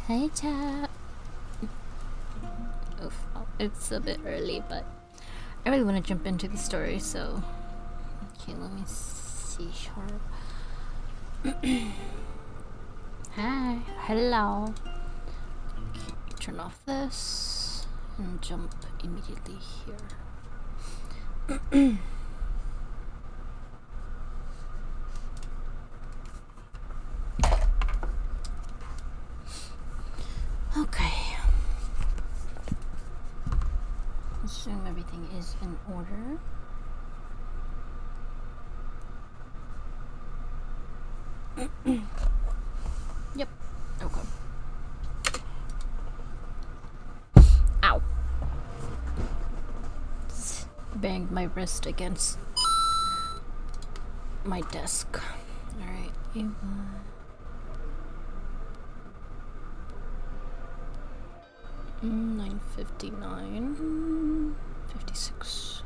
Hey chat. Oof, well, it's a bit early, but I really want to jump into the story, so... Okay, let me see sharp. Hi, hello. Okay, turn off this and jump immediately here. Okay. Assume everything is in order. Yep. Okay. Ow. Banged my wrist against my desk. Alright, 9:59, 56.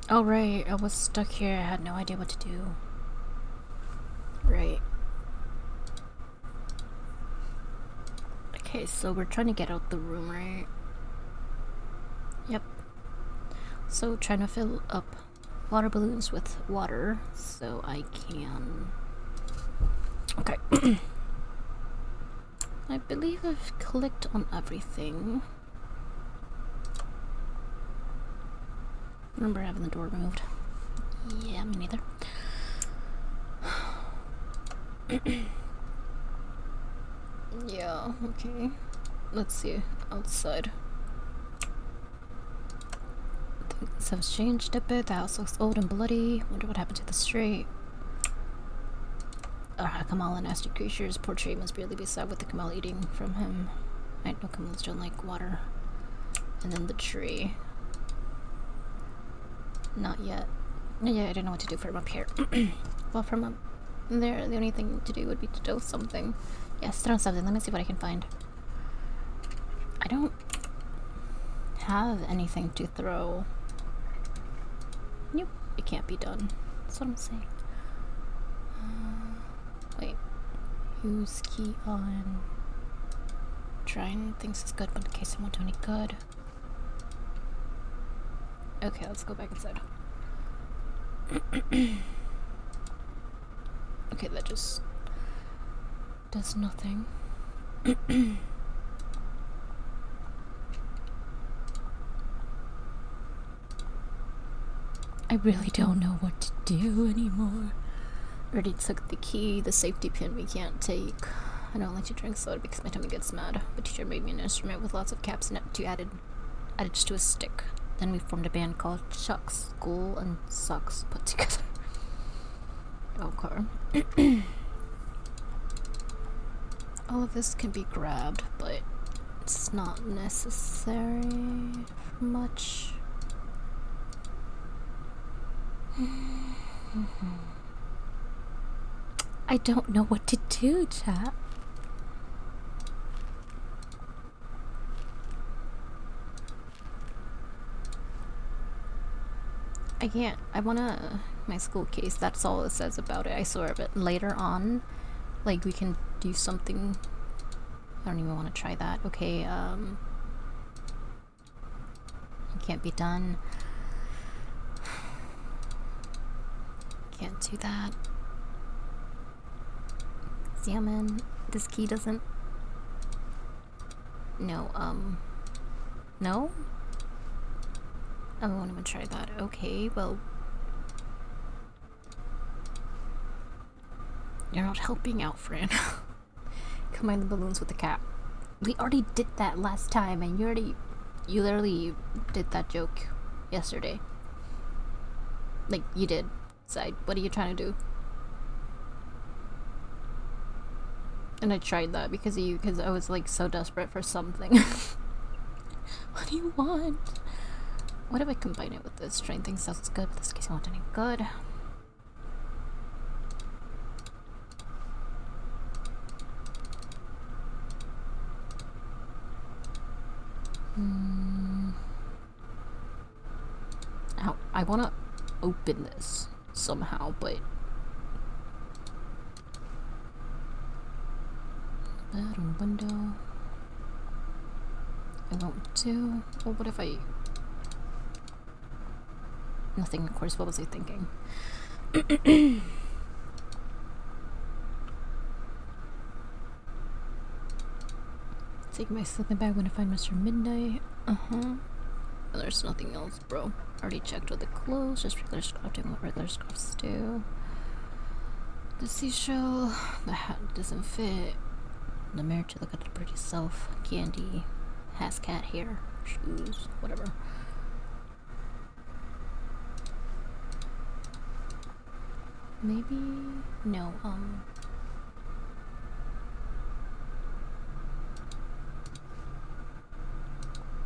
Oh right, I was stuck here. I had no idea what to do. Right. Okay, so we're trying to get out the room, right? Yep. So trying to fill up water balloons with water so I can... Okay. I believe I've clicked on everything. Remember having the door removed. Yeah, me neither. Yeah, okay. Let's see. Outside. Things have changed a bit. The house looks old and bloody. Wonder what happened to the street. Kamal and nasty creatures. Poor tree must really be sad with the Kamal eating from him. I know Kamals don't like water. And then the tree. Not yet. Yeah, I don't know what to do from up here. Well, from up there, the only thing to do would be to do something. Yes, throw something. Let me see what I can find. I don't have anything to throw. Nope, it can't be done. That's what I'm saying. Wait. Use key on. Trying things is good, but in case I won't do any good. Okay, let's go back inside. Okay, that just does nothing. I really don't know what to do anymore. Already took the key, the safety pin we can't take. I don't like to drink soda because my tummy gets mad. But teacher made me an instrument with lots of caps and it added to a stick. Then we formed a band called Chucks, School and Socks put together. Okay. All of this can be grabbed, but it's not necessary for much. I don't know what to do, chat. I can't. I wanna... My school case, that's all it says about it, I swear. But later on, like, we can do something... I don't even want to try that. Okay, it can't be done. Can't do that. Salmon. This key doesn't... No, no? I won't even try that. Okay, well... You're not helping out, Fran. Combine the balloons with the cap. We already did that last time, and you literally did that joke yesterday. Like, you did. So what are you trying to do? And I tried that because of you, because I was like so desperate for something. What do you want? What if I combine it with this? Trying things sounds good, but this case won't do any good. Ow, I wanna open this somehow, but Bed on window. I won't do. Well, what if I... Nothing, of course. What was I thinking? Take my sleeping bag when I find Mr. Midnight. Uh-huh. There's nothing else, bro. Already checked all the clothes. Just regular scarf doing what regular scarves do. The seashell. The hat doesn't fit. The mirror to look at the pretty self. Candy. Has cat hair. Shoes. Whatever. Maybe... No,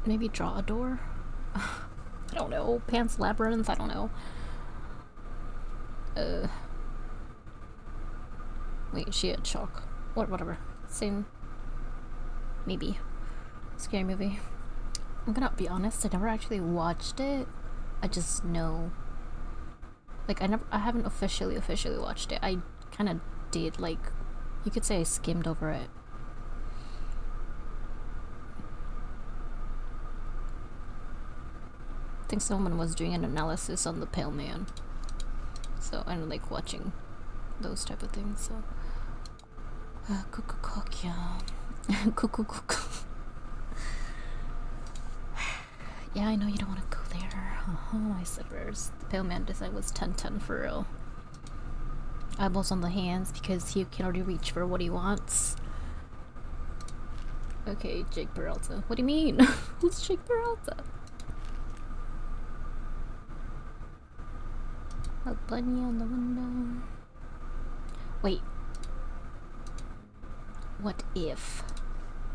maybe draw a door? I don't know. Pants Labyrinth? I don't know. Wait, she had chalk. Whatever. Same. Maybe. Scary movie. I'm gonna be honest, I never actually watched it. I just know. Like, I haven't officially watched it. I kind of did, like, you could say I skimmed over it. I think someone was doing an analysis on the Pale Man. So I don't like watching those type of things, so. Yeah, I know you don't want to go there. I said where's the Pale Man design was 10/10 for real. Eyeballs on the hands because he can already reach for what he wants. Okay, Jake Peralta. What do you mean? Who's Jake Peralta? A bunny on the window. Wait. What if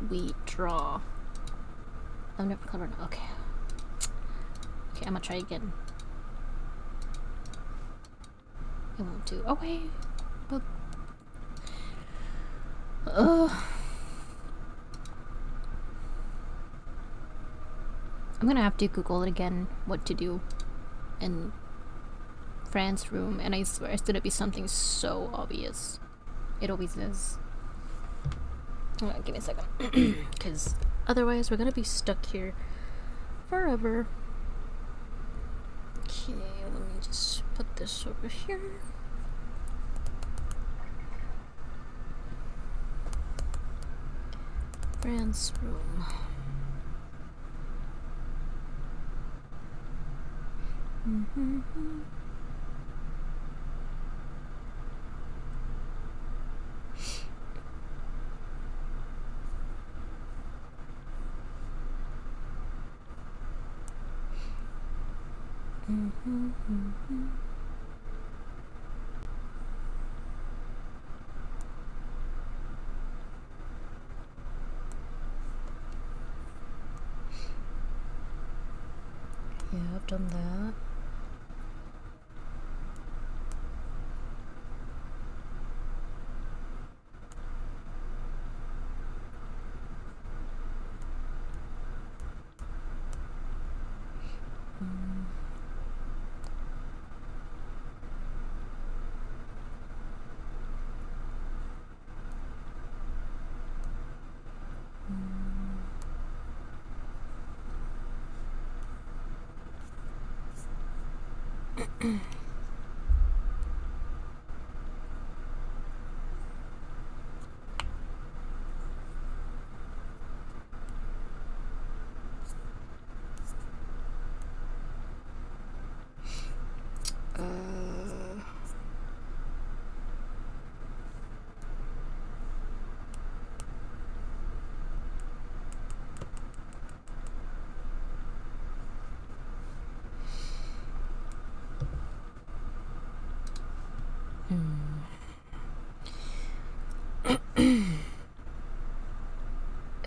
we draw? I've never colored. Okay. Okay, I'm gonna try again. It won't do. Oh wait, but I'm gonna have to Google it again. What to do in Fran's room, and I swear it's gonna be something so obvious. It always is. Give me a second, because otherwise we're gonna be stuck here forever. Okay, let me just put this over here. Fran's room. Yeah, I've done that.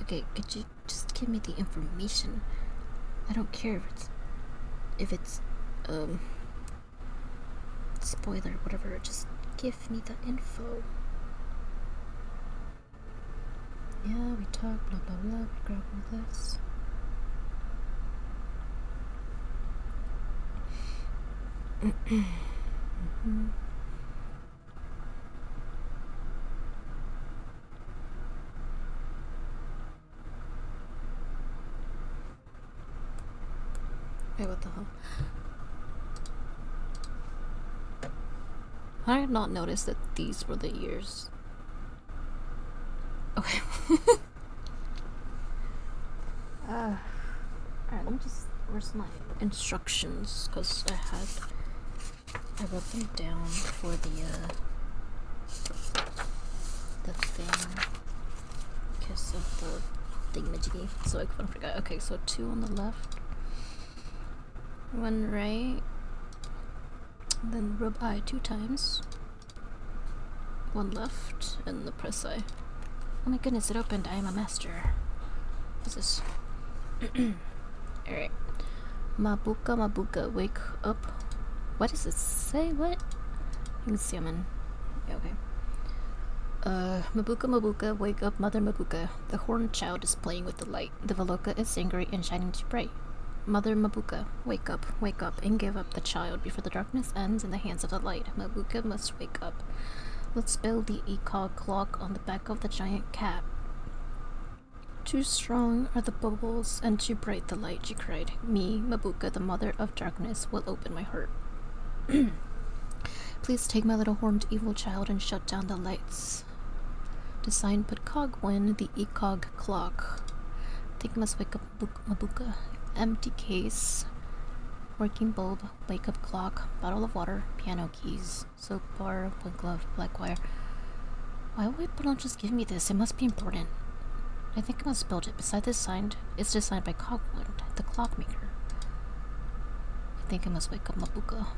Okay, could you just give me the information? I don't care if it's spoiler, whatever, just give me the info. Yeah, we talk, blah blah blah, we grab all this. Hey, what the hell? I had not noticed that these were the ears. Okay. Alright, let me just. Where's my instructions? Because I wrote them down for the thing. Because of the thingamajiggy. So I couldn't forget. Okay, so 2 on the left. 1 right. Then rub eye 2 times. 1 left. And the press eye. Oh my goodness, it opened. I am a master. What's this? Alright. Mabuka, Mabuka, wake up. What does it say? What? You can see I'm in. Yeah, okay. Mabuka, Mabuka, wake up, Mother Mabuka. The horned child is playing with the light. The Veloka is angry and shining too bright. Mother Mabuka, wake up, and give up the child before the darkness ends in the hands of the light. Mabuka must wake up. Let's build the ECOG clock on the back of the giant cat. Too strong are the bubbles and too bright the light, she cried. Me, Mabuka, the mother of darkness, will open my heart. Please take my little horned evil child and shut down the lights. Design put Cogwin, the ECOG clock. Think I must wake up Mabuka. Empty case. Working bulb, wake up clock, bottle of water, piano keys, soap bar, wood glove, black wire. Why would people not just give me this? It must be important. I think I must build it. Besides this sign, it's designed by Cogwind, the clockmaker. I think I must wake up Mabuka.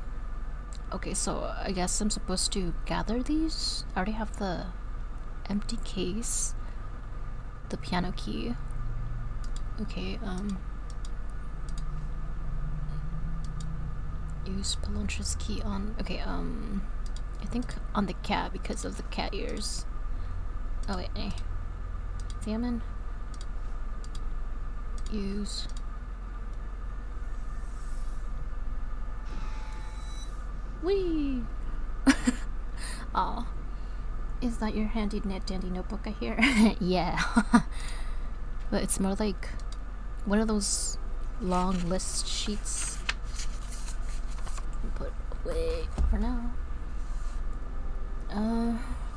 Okay, so I guess I'm supposed to gather these. I already have the empty case, the piano key. Okay, use Pelontra's key on. Okay, I think on the cat because of the cat ears. Oh wait, eh. Examine. Use. Whee! Aw. Is that your handy dandy notebook I hear? Yeah. But it's more like one of those long list sheets. Put away for now.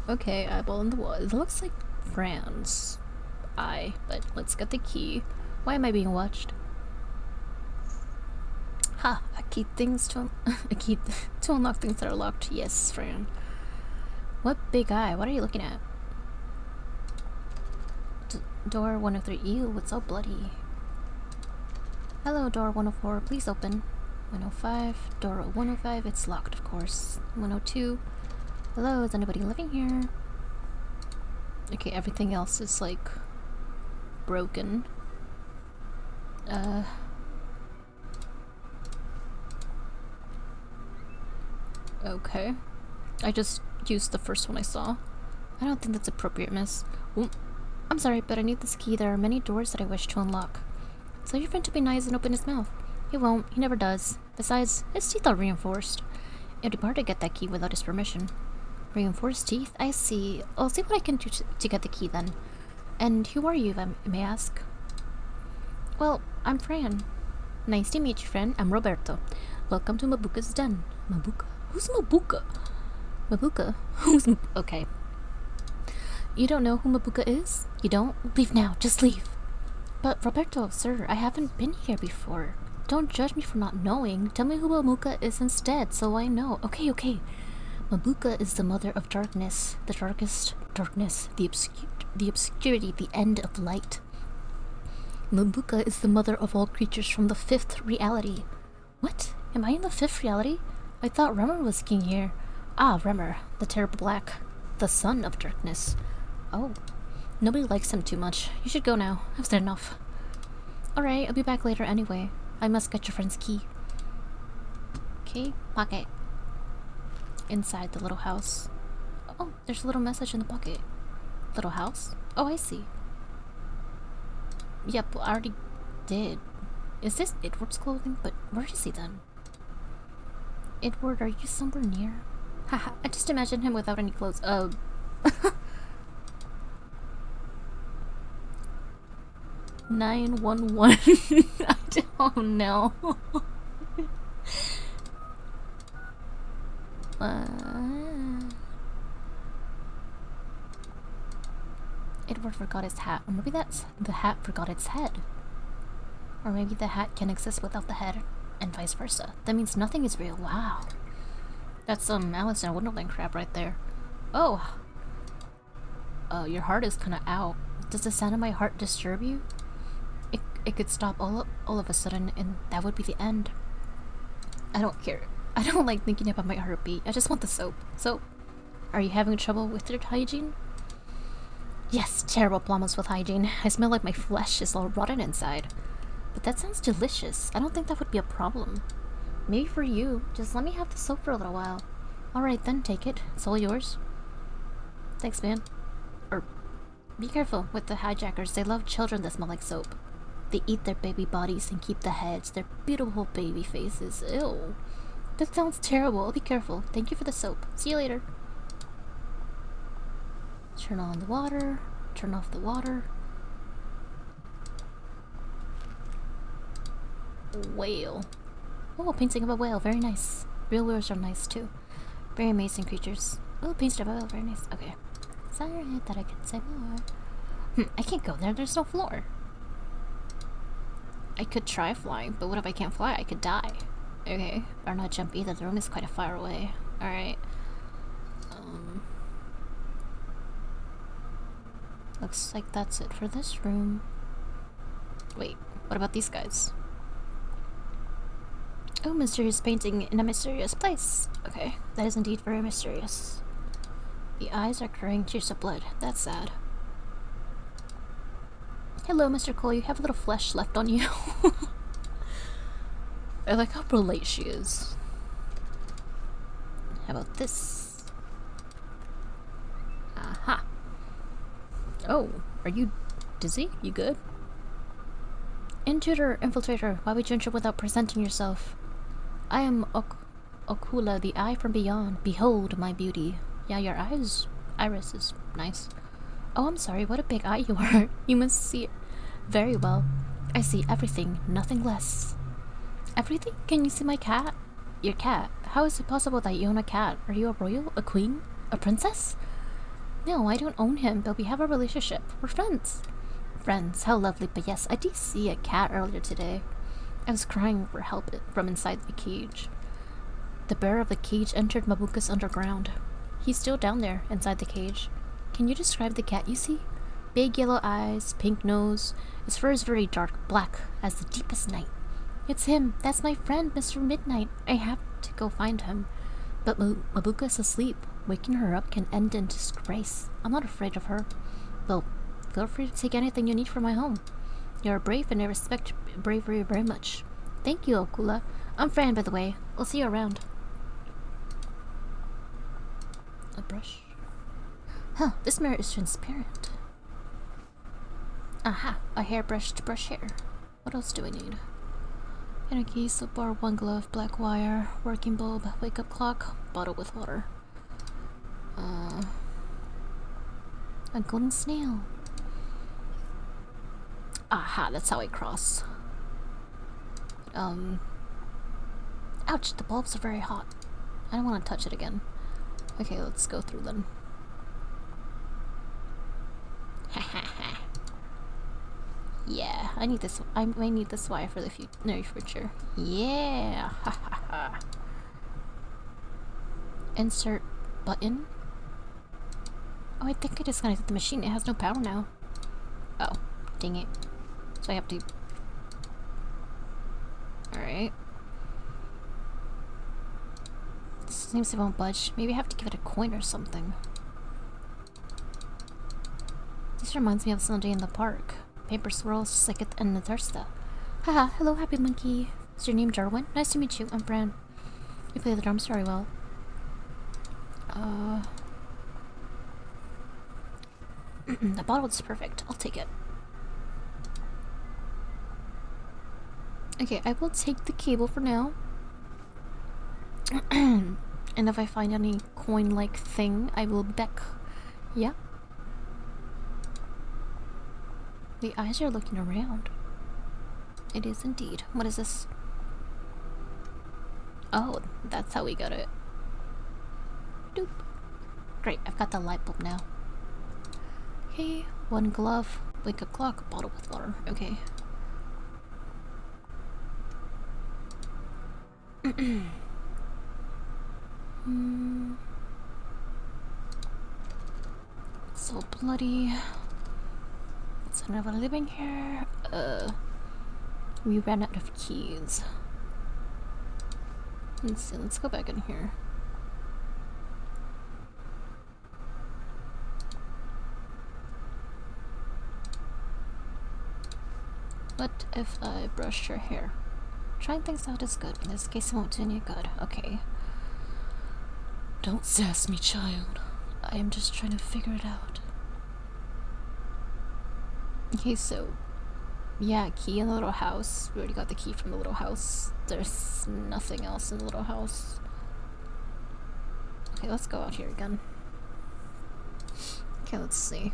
Okay, eyeball in the wall. It looks like Fran's eye, but let's get the key. Why am I being watched? Ha! A key to unlock things that are locked. Yes, Fran. What big eye? What are you looking at? Door 103. Ew, what's so bloody? Hello, door 104. Please open. 105. Door 105. It's locked, of course. 102. Hello, is anybody living here? Okay, everything else is like broken. Okay. I just used the first one I saw. I don't think that's appropriate, miss. Ooh. I'm sorry, but I need this key. There are many doors that I wish to unlock. Tell your friend to be nice and open his mouth. He won't. He never does. Besides, his teeth are reinforced. It'd be hard to get that key without his permission. Reinforced teeth? I see. I'll see what I can do to get the key then. And who are you, if I may ask? Well, I'm Fran. Nice to meet you, friend. I'm Roberto. Welcome to Mabuka's den. Mabuka? Who's Mabuka? Mabuka? Who's okay. You don't know who Mabuka is? You don't? Leave now. Just leave. But Roberto, sir, I haven't been here before. Don't judge me for not knowing. Tell me who Mabuka is instead, so I know. Okay. Mabuka is the mother of darkness, the darkest darkness, the obscurity, the end of light. Mabuka is the mother of all creatures from the 5th reality. What? Am I in the 5th reality? I thought Remmer was king here. Ah, Remmer, the terrible black, the son of darkness. Oh, nobody likes him too much. You should go now. I've said enough. Alright, I'll be back later anyway. I must get your friend's key. Okay, pocket. Inside the little house. Oh, there's a little message in the pocket. Little house? Oh, I see. Yep, I already did. Is this Edward's clothing? But where is he then? Edward, are you somewhere near? Haha, I just imagined him without any clothes. 911. I don't know. Edward forgot his hat. Or maybe that's the hat forgot its head. Or maybe the hat can exist without the head, and vice versa. That means nothing is real. Wow. That's some Alice in Wonderland crap right there. Oh. Your heart is kind of out. Does the sound of my heart disturb you? It could stop all of a sudden, and that would be the end. I don't care. I don't like thinking about my heartbeat. I just want the soap. Soap? Are you having trouble with your hygiene? Yes, terrible problems with hygiene. I smell like my flesh is all rotten inside. But that sounds delicious. I don't think that would be a problem. Maybe for you. Just let me have the soap for a little while. Alright then, take it. It's all yours. Thanks, man. Be careful with the hijackers. They love children that smell like soap. They eat their baby bodies and keep the heads, their beautiful baby faces. Ew. That sounds terrible. I'll be careful. Thank you for the soap. See you later. Turn on the water. Turn off the water. Whale. Oh, a painting of a whale. Very nice. Real whales are nice too. Very amazing creatures. Oh, painting of a whale. Very nice. Okay. Sorry, I thought I could say more. I can't go there. There's no floor. I could try flying, but what if I can't fly? I could die. Okay. Better not jump either. The room is quite a far away. Alright. Looks like that's it for this room. Wait, what about these guys? Oh, mysterious painting in a mysterious place. Okay, that is indeed very mysterious. The eyes are carrying tears of blood. That's sad. Hello, Mr. Cole. You have a little flesh left on you. I like how polite she is. How about this? Aha. Oh, are you dizzy? You good? Intruder, infiltrator, why would you enter without presenting yourself? I am Okula, the eye from beyond. Behold my beauty. Yeah, your iris is nice. Oh, I'm sorry, what a big eye you are. You must see it very well. I see everything, nothing less. Everything? Can you see my cat? Your cat? How is it possible that you own a cat? Are you a royal? A queen? A princess? No, I don't own him, but we have a relationship. We're friends. Friends, how lovely, but yes, I did see a cat earlier today. I was crying for help from inside the cage. The bearer of the cage entered Mabuka's underground. He's still down there, inside the cage. Can you describe the cat you see? Big yellow eyes, pink nose. His fur is very dark, black as the deepest night. It's him. That's my friend, Mr. Midnight. I have to go find him. But Mabuka's asleep. Waking her up can end in disgrace. I'm not afraid of her. Well, feel free to take anything you need from my home. You're brave and I respect bravery very much. Thank you, Okula. I'm Fran, by the way. I'll see you around. A brush? Huh, this mirror is transparent. Aha, a hairbrush to brush hair. What else do I need? Inner key, soap bar, one glove, black wire, working bulb, wake up clock, bottle with water. A golden snail. Aha, that's how I cross. Ouch, the bulbs are very hot. I don't want to touch it again. Okay, let's go through them. Yeah, I need this. I may need this wire for the future. Yeah. Insert button. Oh, I think I disconnected the machine. It has no power now. Oh, dang it. So I have to. Alright. Seems it won't budge. Maybe I have to give it a coin or something. This reminds me of Sunday in the park. Paper swirls just like it in the Thursday. Haha, hello, happy monkey. Is your name Jarwin? Nice to meet you. I'm Fran. You play the drums very well. The bottle is perfect. I'll take it. Okay, I will take the cable for now. And if I find any coin-like thing, I will be back. Yeah. The eyes are looking around. It is indeed. What is this? Oh, that's how we got it. Doop. Great, I've got the light bulb now. Okay, one glove, wake up clock, bottle with water. Okay. So bloody. It's another living here. We ran out of keys. Let's see, let's go back in here. What if I brush your hair? Trying things out is good, but in this case it won't do any good. Okay. Don't sass me, child. I am just trying to figure it out. Okay, so... yeah, key in the little house. We already got the key from the little house. There's nothing else in the little house. Okay, let's go out here again. Okay, let's see.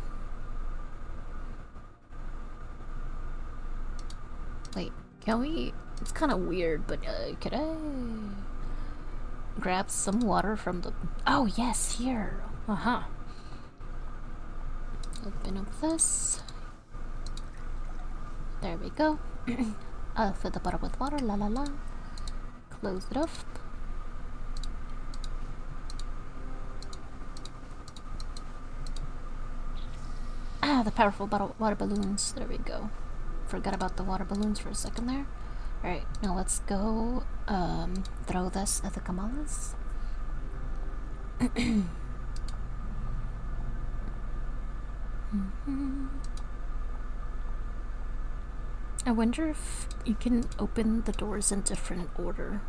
Wait, can we... it's kind of weird, but could I grab some water from the... oh, yes, here. Uh-huh. Open up this. There we go. Fill the bottle with water, la la la. Close it up. Ah, the powerful water balloons. There we go. Forgot about the water balloons for a second there. Alright, now let's go throw this at the Kamalas. I wonder if you can open the doors in different order.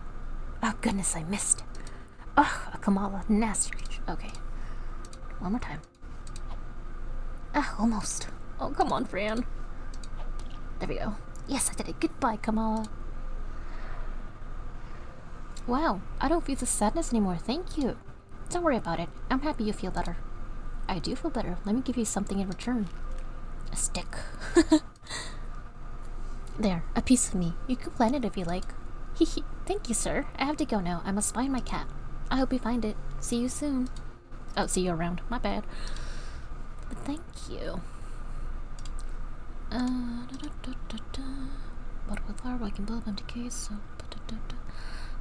Oh goodness, I missed. Ugh, a Kamala, nasty creature. Okay, one more time. Ah, almost. Oh, come on, Fran. There we go. Yes, I did it. Goodbye, Kamala. Wow, I don't feel the sadness anymore. Thank you. Don't worry about it. I'm happy you feel better. I do feel better. Let me give you something in return. A stick. There, a piece of me. You can plant it if you like. Hehe. Thank you, sir. I have to go now. I must find my cat. I hope you find it. See you soon. Oh, see you around. My bad. But thank you. Bottle with flour, waking bulb, empty case, so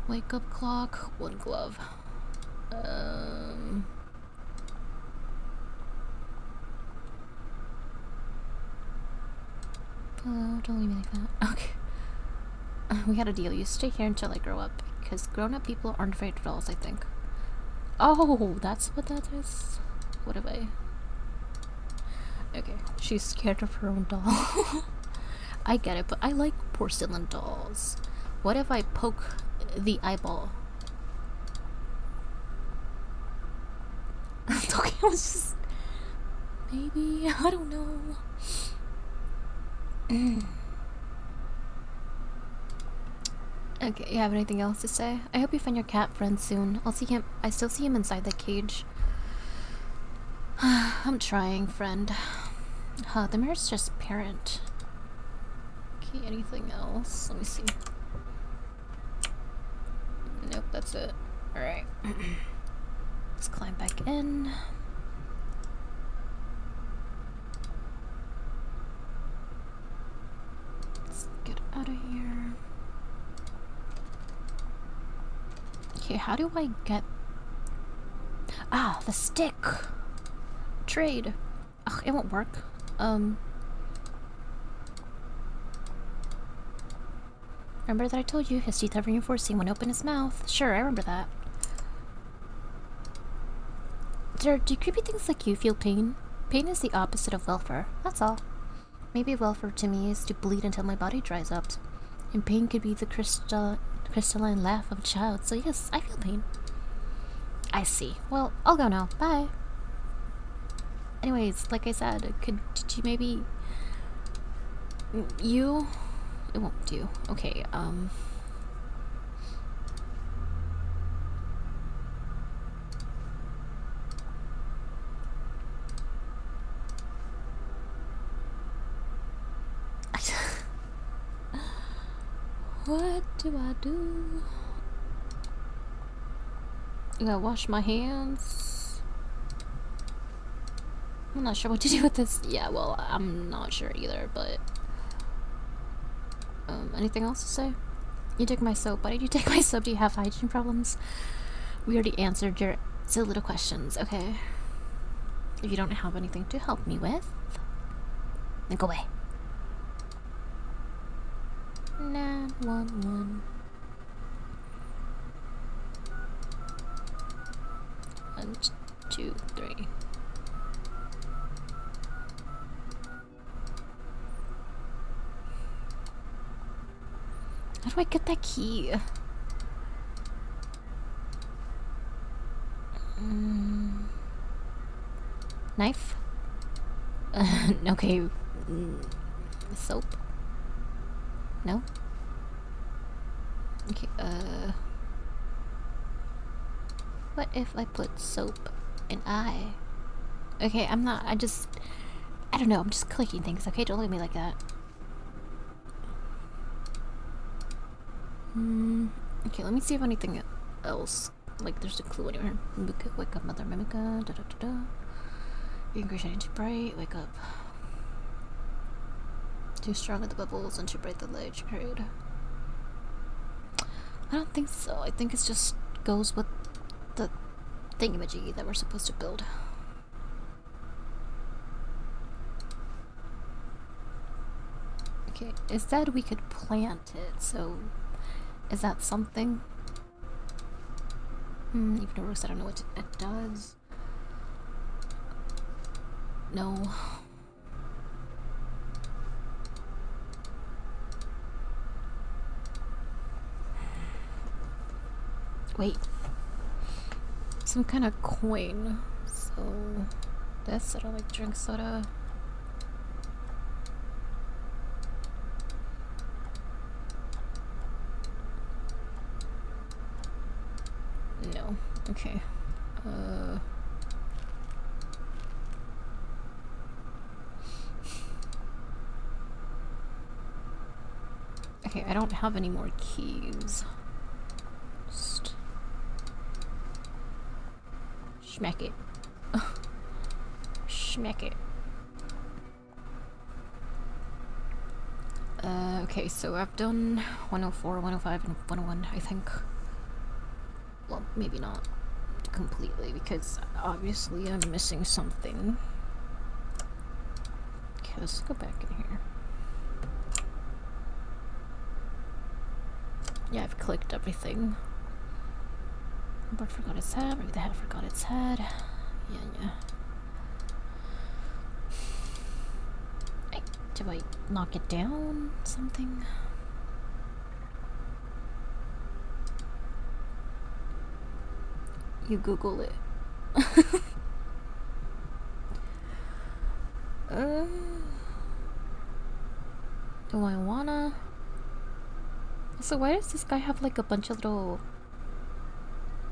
wake up clock, one glove. Oh, don't leave me like that. Okay. We had a deal. You stay here until I grow up, because grown-up people aren't afraid of dolls, I think. Oh, that's what that is? What have I... okay, she's scared of her own doll. I get it, but I like porcelain dolls. What if I poke the eyeball? Okay, I was just... maybe? I don't know. Okay, you have anything else to say? I hope you find your cat friend soon. I'll see him. I still see him inside the cage. I'm trying, friend. The mirror's just parent. Okay, anything else? Let me see. Nope, that's it. Alright. Let's climb back in. Let's get out of here. Okay, how do I get... ah, the stick! Trade. Ugh, it won't work. Remember that I told you his teeth are reinforcing when open his mouth? Sure, I remember that. Do creepy things like you feel pain? Pain is the opposite of welfare, that's all. Maybe welfare to me is to bleed until my body dries up. And pain could be the crystalline laugh of a child, so yes, I feel pain. I see. Well, I'll go now. Bye. Anyways, like I said, did you maybe... you? It won't do. Okay, what do I do? I gotta wash my hands. I'm not sure what to do with this. Yeah, well, I'm not sure either, but... anything else to say? You took my soap. Why did you take my soap? Do you have hygiene problems? We already answered your silly little questions, okay? If you don't have anything to help me with, then go away. 911. 1, 2, 3. How do I get that key? Knife? Okay. Soap? No? Okay, what if I put soap in eye? Okay, I don't know, I'm just clicking things, okay? Don't look at me like that. Okay, let me see if anything else, like there's a clue anywhere. Wake up, Mother Mimica, da da da da. Your English ain't too bright, wake up. Too strong at the bubbles and too bright the light you create. I don't think so. I think it just goes with the thingamajiggy that we're supposed to build. Okay, it said we could plant it, so is that something? Even though I don't know what it does. No. Wait. Some kind of coin. So this, I don't like drink soda. No. Okay. Okay, I don't have any more keys. Just schmack it. Schmack it. Okay, so I've done 104, 105, and 101, I think. Well, maybe not completely, because obviously I'm missing something. Okay, let's go back in here. Yeah, I've clicked everything. Bird forgot its head, maybe the head forgot its head. Yeah. Do I knock it down? Something? You Google it. Do I wanna? So why does this guy have like a bunch of little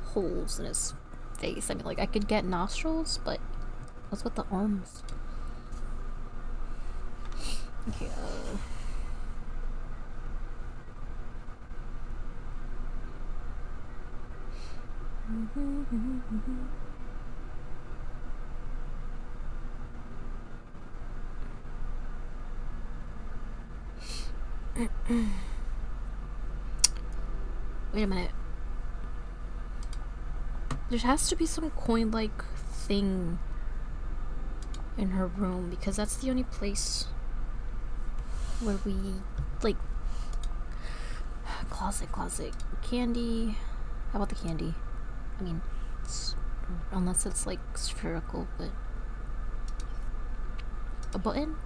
holes in his face? I mean, like I could get nostrils, but what's with the arms? Okay, wait a minute. There has to be some coin-like thing in her room, because that's the only place where we, like, closet, candy. How about the candy? I mean, unless it's like spherical, but a button?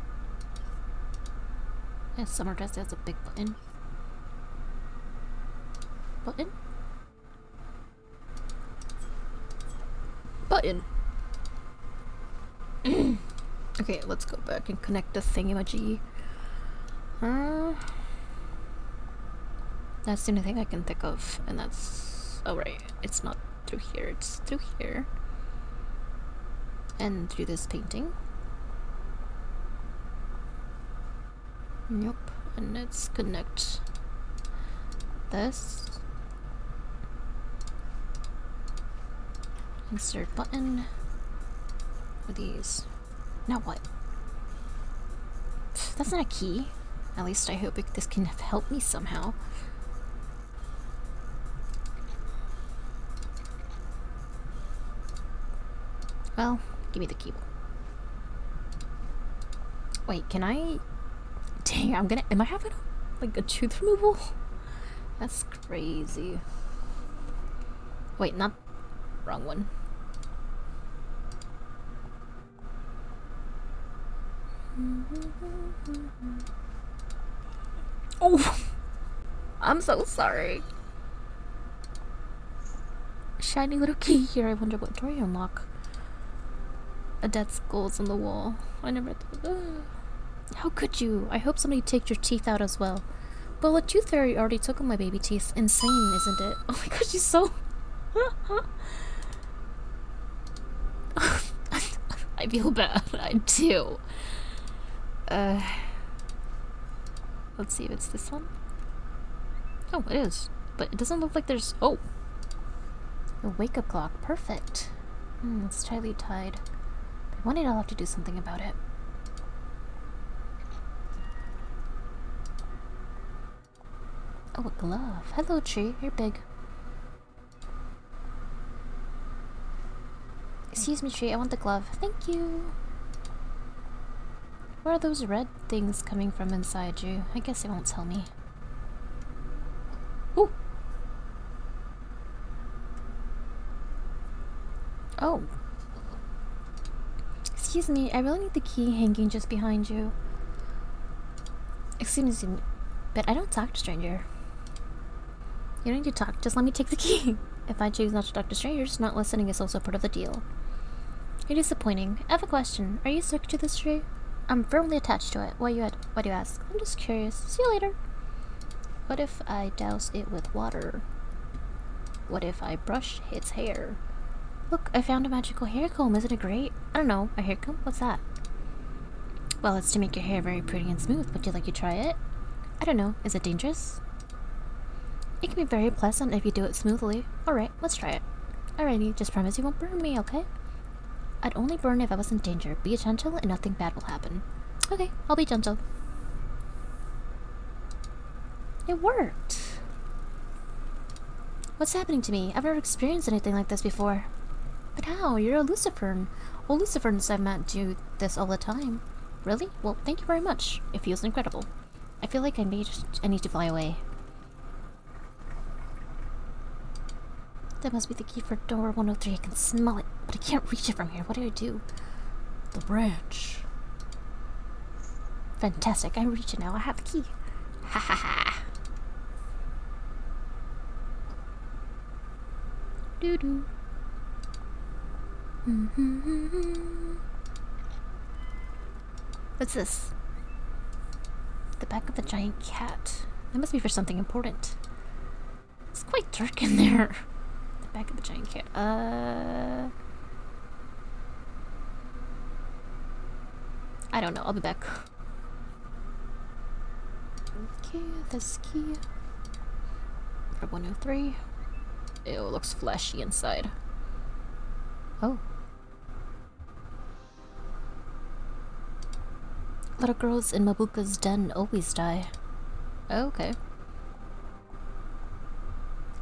Yeah, summer dress has a big button. Button? Button! Okay, let's go back and connect the thingamajiggy. That's the only thing I can think of, and that's... oh right, it's not through here, it's through here. And through this painting. Yep, and let's connect this. Insert button. What are these? Now what? Pfft, that's not a key. At least I hope this can help me somehow. Well, give me the keyboard. Wait, can I? Dang, am I having like a tooth removal? That's crazy. Wait, not wrong one. Oh, I'm so sorry. Shiny little key here. I wonder what door you unlock. A dead skull's on the wall. I never thought. How could you? I hope somebody takes your teeth out as well. Well, a tooth fairy already took all my baby teeth. Insane, isn't it? Oh my god, she's so. I feel bad. I do. Let's see if it's this one. Oh, it is. But it doesn't look like there's. Oh! A wake up clock. Perfect. It's tightly tied. But one day I'll have to do something about it. Oh, a glove. Hello, tree. You're big. Excuse me, tree. I want the glove. Thank you. Where are those red things coming from inside you? I guess it won't tell me. Ooh! Oh. Excuse me, I really need the key hanging just behind you. Excuse me, but I don't talk to stranger. You don't need to talk, just let me take the key. If I choose not to talk to strangers, not listening is also part of the deal. You're disappointing. I have a question. Are you stuck to this tree? I'm firmly attached to it. Why do you ask? I'm just curious. See you later. What if I douse it with water? What if I brush its hair? Look, I found a magical hair comb. Isn't it great? I don't know. A hair comb? What's that? Well, it's to make your hair very pretty and smooth. Would you like to try it? I don't know. Is it dangerous? It can be very pleasant if you do it smoothly. Alright, let's try it. Alrighty, just promise you won't burn me, okay? I'd only burn if I was in danger. Be gentle and nothing bad will happen. Okay, I'll be gentle. It worked! What's happening to me? I've never experienced anything like this before. But how? You're a Lucifern. Well, Luciferns I've met do this all the time. Really? Well, thank you very much. It feels incredible. I feel like I need to fly away. That must be the key for door 103. I can smell it, but I can't reach it from here. What do I do? The branch. Fantastic. I reach it now. I have the key. Ha ha ha. Doo doo. What's this? The back of a giant cat. That must be for something important. It's quite dark in there. The back of a giant cat. I don't know. I'll be back. Okay, this key. For 103. Ew, it looks fleshy inside. Oh. Little girls in Mabuka's den always die. Oh, okay.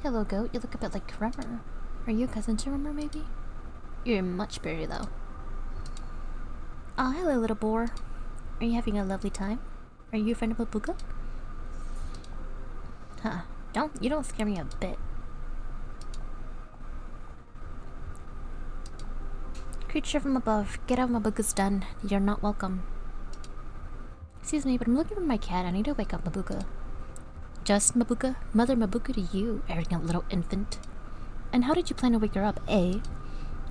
Hello, goat. You look a bit like Remmer. Are you a cousin to Remmer, maybe? You're much prettier, though. Oh, hello, little boar. Are you having a lovely time? Are you a friend of Mabuka? Huh. You don't scare me a bit. Creature from above, get out of Mabuka's den. You're not welcome. Excuse me, but I'm looking for my cat. I need to wake up Mabuka. Just Mabuka? Mother Mabuka to you, arrogant little infant. And how did you plan to wake her up, eh?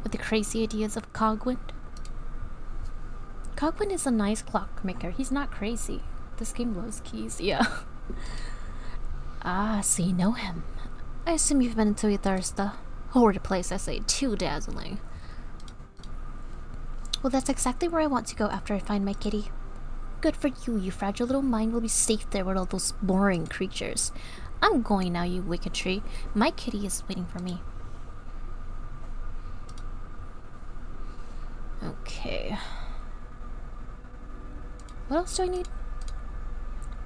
With the crazy ideas of Cogwind? Cogwind is a nice clockmaker. He's not crazy. This game loves keys, yeah. Ah, so you know him. I assume you've been into Etharsta. Horrid place, I say, too dazzling. Well, that's exactly where I want to go after I find my kitty. Good for you, you fragile little mind will be safe there with all those boring creatures. I'm going now, you wicked tree. My kitty is waiting for me. Okay. What else do I need?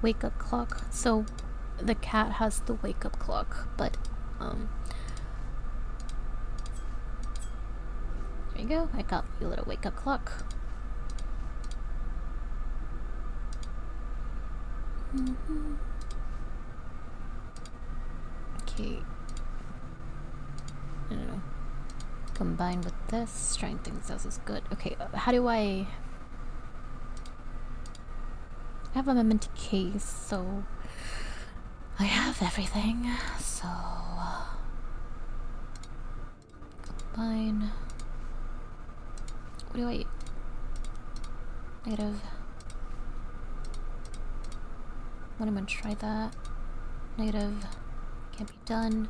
Wake up clock. So the cat has the wake up clock, but there you go. I got you a little wake up clock. Okay. I don't know. Combined with this, strength things else is good. Okay, how do I have a memento case, so I have everything, so combine. What do I eat? Negative. When I'm gonna try that. Negative. Can't be done.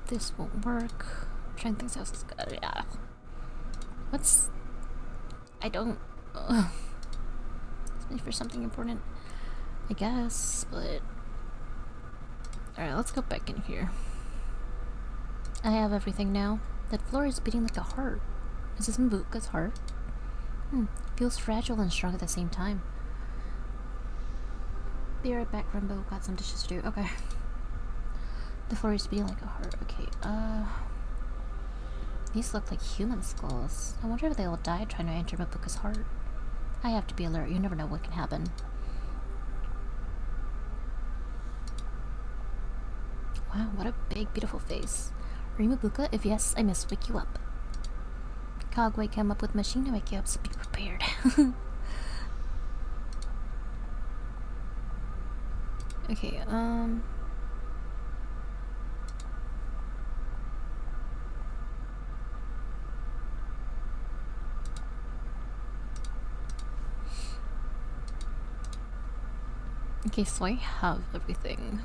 This won't work. Trying things else is good. Yeah. What's... I don't... It's for something important, I guess, but... Alright, let's go back in here. I have everything now. That floor is beating like a heart. Is this Mabuka's heart? Feels fragile and strong at the same time. Be right back, Fran Bow. Got some dishes to do. Okay. The floor is beating like a heart. Okay, these look like human skulls. I wonder if they all died trying to enter Mabuka's heart. I have to be alert. You never know what can happen. Wow, what a big, beautiful face. Are you Mabuka? If yes, I must wake you up. Kagwe came up with machine to wake you up, so be prepared. Okay, okay, so I have everything.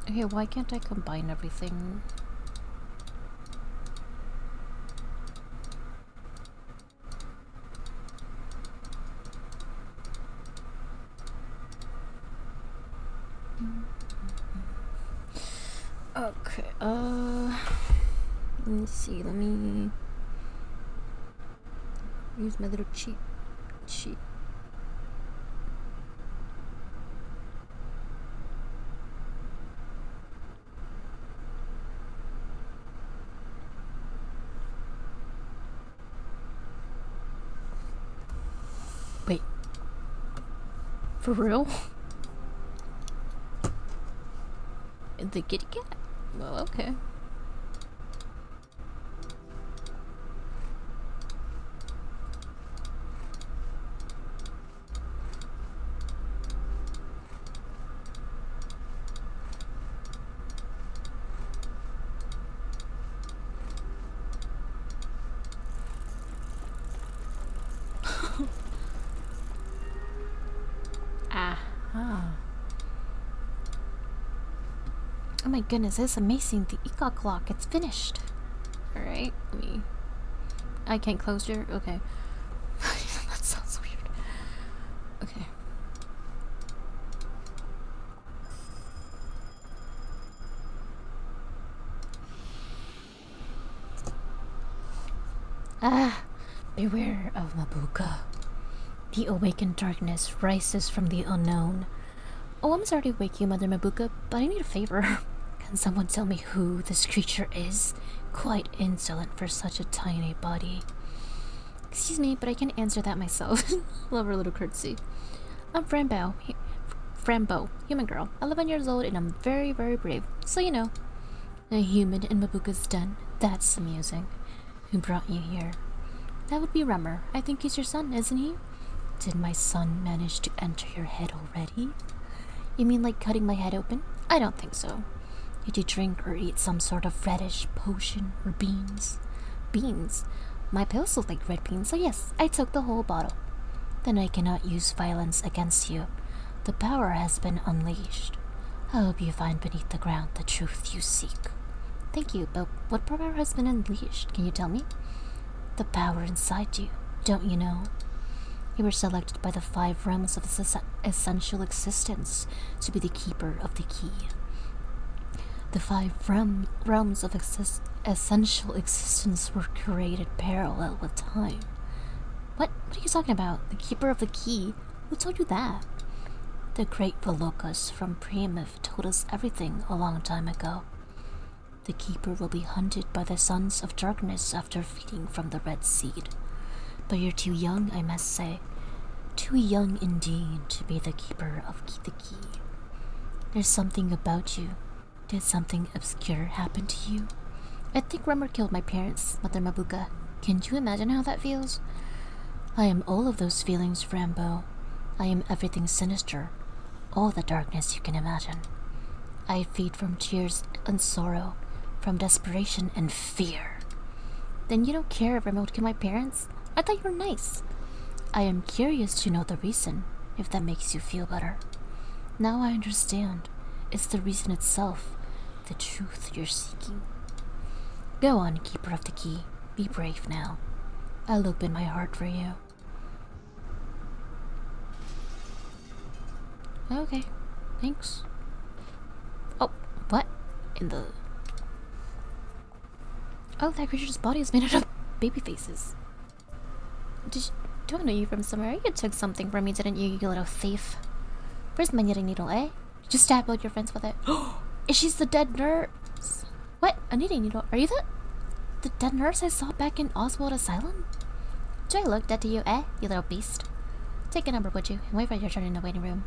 Okay, why can't I combine everything? Okay, let me see, let me use my little cheat sheet. Wait. For real? The kitty cat? Well, okay. Oh my goodness, this is amazing. The Ika clock, it's finished. Alright, let me... I can't close your... Okay. That sounds weird. Okay. Beware of Mabuka. The awakened darkness rises from the unknown. Oh, I'm sorry to wake you, Mother Mabuka, but I need a favor. Can someone tell me who this creature is? Quite insolent for such a tiny body. Excuse me, but I can answer that myself. Love her little curtsy. I'm Fran Bow. Fran Bow, human girl. 11 years old and I'm very, very brave. So you know. A human in Mabuka's den. That's amusing. Who brought you here? That would be Rummer. I think he's your son, isn't he? Did my son manage to enter your head already? You mean like cutting my head open? I don't think so. Did you drink or eat some sort of reddish potion or beans? Beans? My pills look like red beans, so yes, I took the whole bottle. Then I cannot use violence against you. The power has been unleashed. I hope you find beneath the ground the truth you seek. Thank you, but what power has been unleashed? Can you tell me? The power inside you, don't you know? You were selected by the 5 realms of essential existence to be the keeper of the key. The 5 realms of essential existence were created parallel with time. What are you talking about? The keeper of the key? Who told you that? The great Velokas from Primitive told us everything a long time ago. The keeper will be hunted by the sons of darkness after feeding from the red seed. But you're too young, I must say. Too young indeed to be the keeper of the key. There's something about you. Did something obscure happen to you? I think Rummer killed my parents, Mother Mabuka. Can you imagine how that feels? I am all of those feelings, Fran Bow. I am everything sinister. All the darkness you can imagine. I feed from tears and sorrow, from desperation and fear. Then you don't care if Remote killed my parents? I thought you were nice. I am curious to know the reason, if that makes you feel better. Now I understand. It's the reason itself, the truth you're seeking. Go on, Keeper of the Key. Be brave now. I'll open my heart for you. Okay, thanks. Oh, what? In the... Oh, that creature's body is made out of baby faces. Do I know you from somewhere? You took something from me, didn't you, you little thief? Where's my knitting needle, eh? You just stabbed all your friends with it. Is she the dead nurse? What? A knitting needle? Are you the dead nurse I saw back in Oswald Asylum? Do I look dead to you, eh, you little beast? Take a number, would you, and wait for your turn in the waiting room.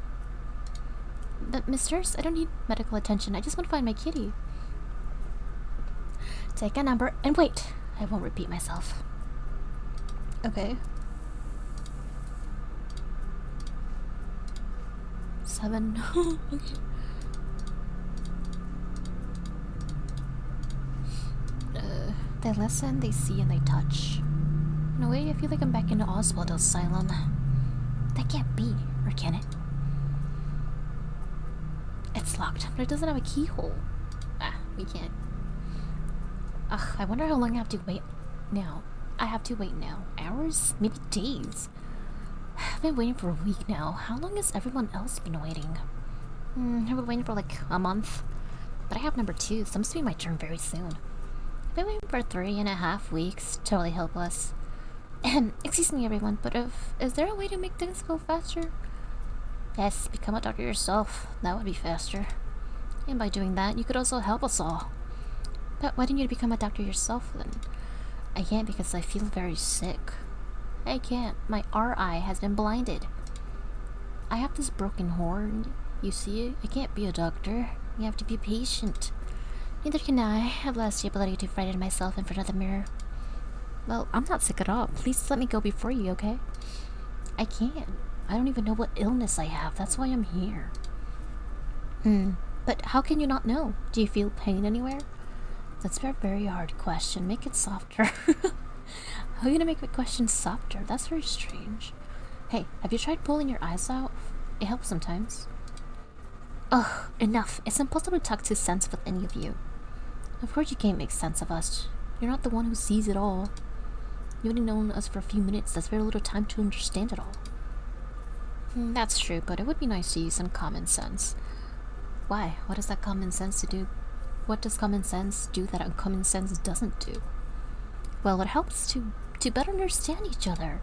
But, Miss Nurse, I don't need medical attention. I just want to find my kitty. Take a number and wait. I won't repeat myself. Okay. 7. Okay. They listen, they see, and they touch. In a way, I feel like I'm back into Oswald Asylum. That can't be, or can it? It's locked, but it doesn't have a keyhole. Ah, we can't. Ugh, I wonder how long I have to wait now. I have to wait now. Hours? Maybe days. I've been waiting for a week now. How long has everyone else been waiting? I've been waiting for like a month. But I have number 2, so must be my turn very soon. I've been waiting for 3.5 weeks. Totally hopeless. Excuse me everyone, but is there a way to make things go faster? Yes, become a doctor yourself. That would be faster. And by doing that, you could also help us all. But why didn't you become a doctor yourself then? I can't because I feel very sick. I can't. My eye has been blinded. I have this broken horn. You see, I can't be a doctor. You have to be patient. Neither can I. I've lost the ability to frighten myself in front of the mirror. Well, I'm not sick at all. Please let me go before you, okay? I can't. I don't even know what illness I have. That's why I'm here. But how can you not know? Do you feel pain anywhere? That's a very hard question. Make it softer. How are you gonna make my question softer? That's very strange. Hey, have you tried pulling your eyes out? It helps sometimes. Ugh, enough. It's impossible to talk to sense with any of you. Of course you can't make sense of us. You're not the one who sees it all. You've only known us for a few minutes. That's very little time to understand it all. That's true, but it would be nice to use some common sense. Why? What does that common sense do? What does common sense do that uncommon sense doesn't do? Well, it helps to better understand each other.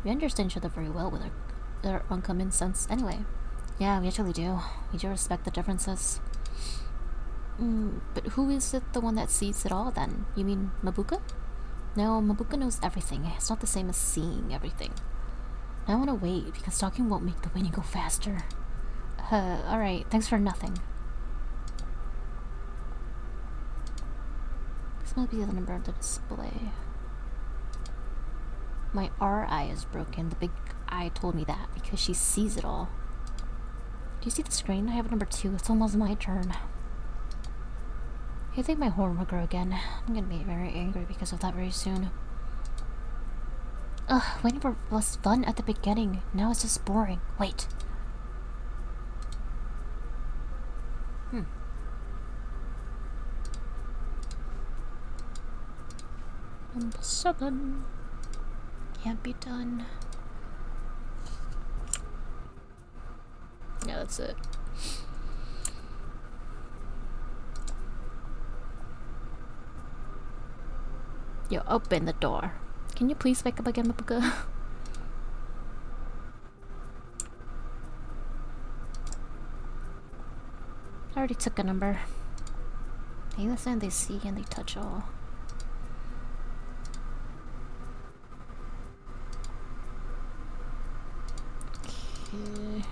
We understand each other very well with our uncommon sense anyway. Yeah, we actually do. We do respect the differences. But who is it the one that sees it all then? You mean Mabuka? No, Mabuka knows everything. It's not the same as seeing everything. I want to wait because talking won't make the waiting go faster. Alright, thanks for nothing. This might be the number of the display. My R eye is broken. The big eye told me that because she sees it all. Do you see the screen? I have number 2. It's almost my turn. I think my horn will grow again. I'm gonna be very angry because of that very soon. Ugh, waiting for was fun at the beginning. Now it's just boring. Wait. Number 7. Can't be done. that's it. Yo, open the door. Can you please wake up again, Mapuka? I already took a number. They listen, they see, and they touch all. Okay.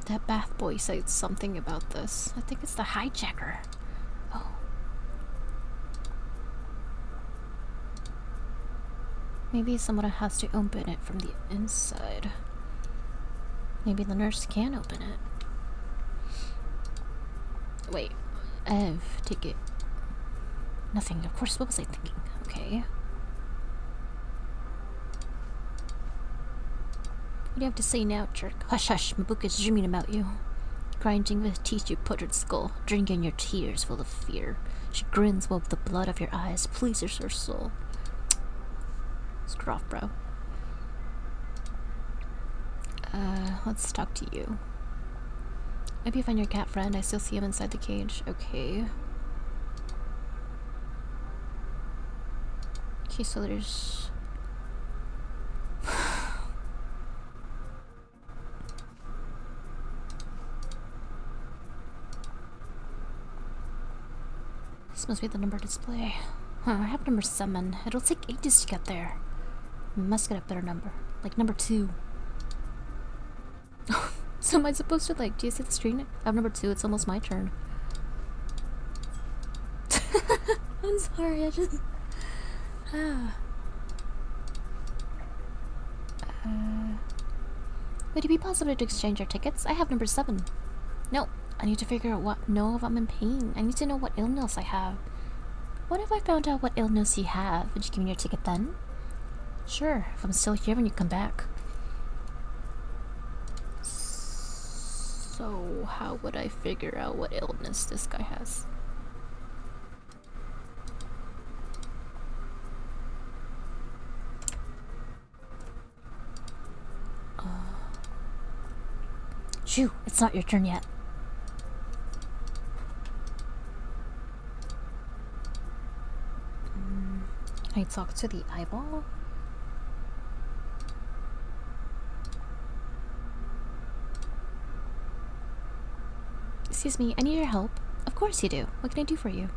That bath boy said something about this. I think it's the hijacker. Oh. Maybe someone has to open it from the inside. Maybe the nurse can open it. Wait. Ev, ticket. Nothing. Of course, what was I thinking? Okay. What do you have to say now, jerk? Hush, hush. Mabuka's dreaming about you. Grinding with teeth you put her skull, drinking your tears full of fear. She grins while the blood of your eyes pleases her soul. Screw off, bro. Let's talk to you. Maybe find your cat friend. I still see him inside the cage. Okay. Okay, so there's... This must be the number display. Huh, I have number 7. It'll take ages to get there. Must get a better number. Like number 2. So am I supposed to, like, do you see the screen? I have number 2, it's almost my turn. I'm sorry, I just... Would it be possible to exchange our tickets? I have number 7. No, I need to figure out what... No, if I'm in pain. I need to know what illness I have. What if I found out what illness you have? Would you give me your ticket then? Sure, if I'm still here when you come back. So, how would I figure out what illness this guy has? Shoo, it's not your turn yet. Can I talk to the eyeball? Excuse me, I need your help. Of course you do. What can I do for you?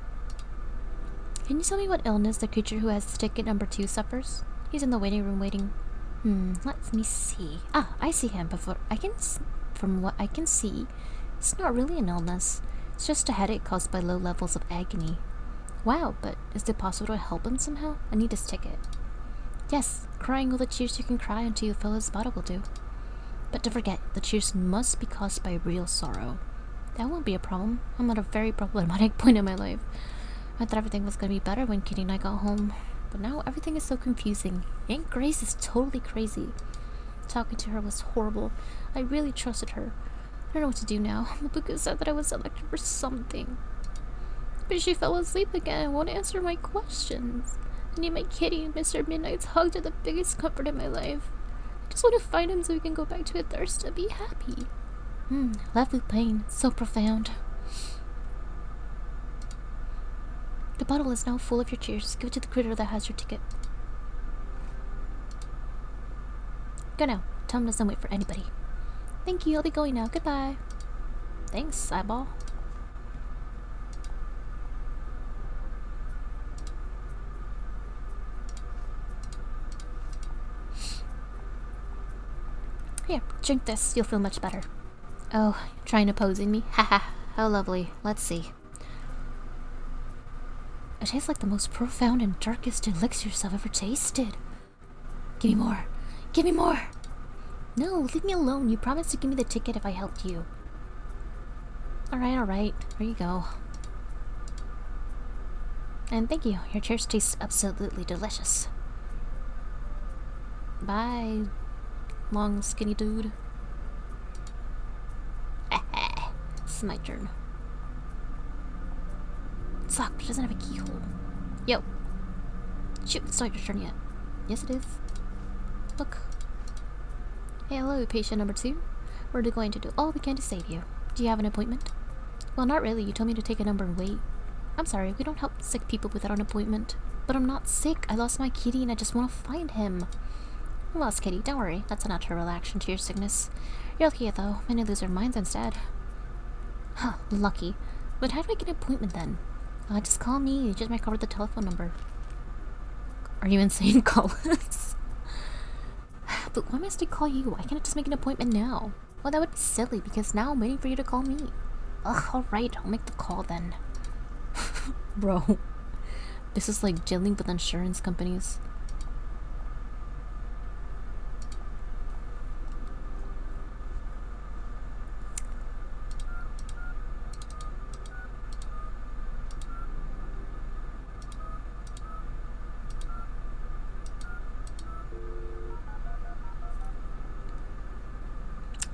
Can you tell me what illness the creature who has ticket number 2 suffers? He's in the waiting room waiting. Let me see. Ah, I see him before. From what I can see, it's not really an illness. It's just a headache caused by low levels of agony. Wow, but is it possible to help him somehow? I need his ticket. Yes, crying all the tears you can cry until you fill his bottle will do. But don't forget, the tears must be caused by real sorrow. That won't be a problem. I'm at a very problematic point in my life. I thought everything was going to be better when Kitty and I got home. But now everything is so confusing. Aunt Grace is totally crazy. Talking to her was horrible. I really trusted her. I don't know what to do now. Mabuka said that I was selected for something. But she fell asleep again and won't answer my questions. I need my kitty, and Mr. Midnight's hugs are the biggest comfort in my life. I just want to find him so we can go back to a thirst and be happy. Lovely pain. So profound. The bottle is now full of your tears. Give it to the critter that has your ticket. Go now. Tom doesn't wait for anybody. Thank you. I'll be going now. Goodbye. Thanks, eyeball. Here, drink this. You'll feel much better. Oh, trying to pose in me? Haha, how lovely. Let's see. It tastes like the most profound and darkest elixirs I've ever tasted. Give me more. Give me more! No, leave me alone. You promised to give me the ticket if I helped you. Alright. Here you go. And thank you. Your cheers taste absolutely delicious. Bye, long skinny dude. It's my turn. Suck, she doesn't have a keyhole. Yo. Shoot, it's not your turn yet. Yes, it is. Look. Hey, hello, patient number 2. We're going to do all we can to save you. Do you have an appointment? Well, not really. You told me to take a number and wait. I'm sorry, we don't help sick people without an appointment. But I'm not sick. I lost my kitty and I just want to find him. You lost kitty. Don't worry. That's a natural reaction to your sickness. You're lucky, though. Many lose their minds instead. Huh, lucky. But how do I get an appointment then? Just call me. Just might cover the telephone number. Are you insane? Call us. But why must I call you? Why can't I just make an appointment now? Well, that would be silly because now I'm waiting for you to call me. Ugh, alright, I'll make the call then. Bro, this is like dealing with insurance companies.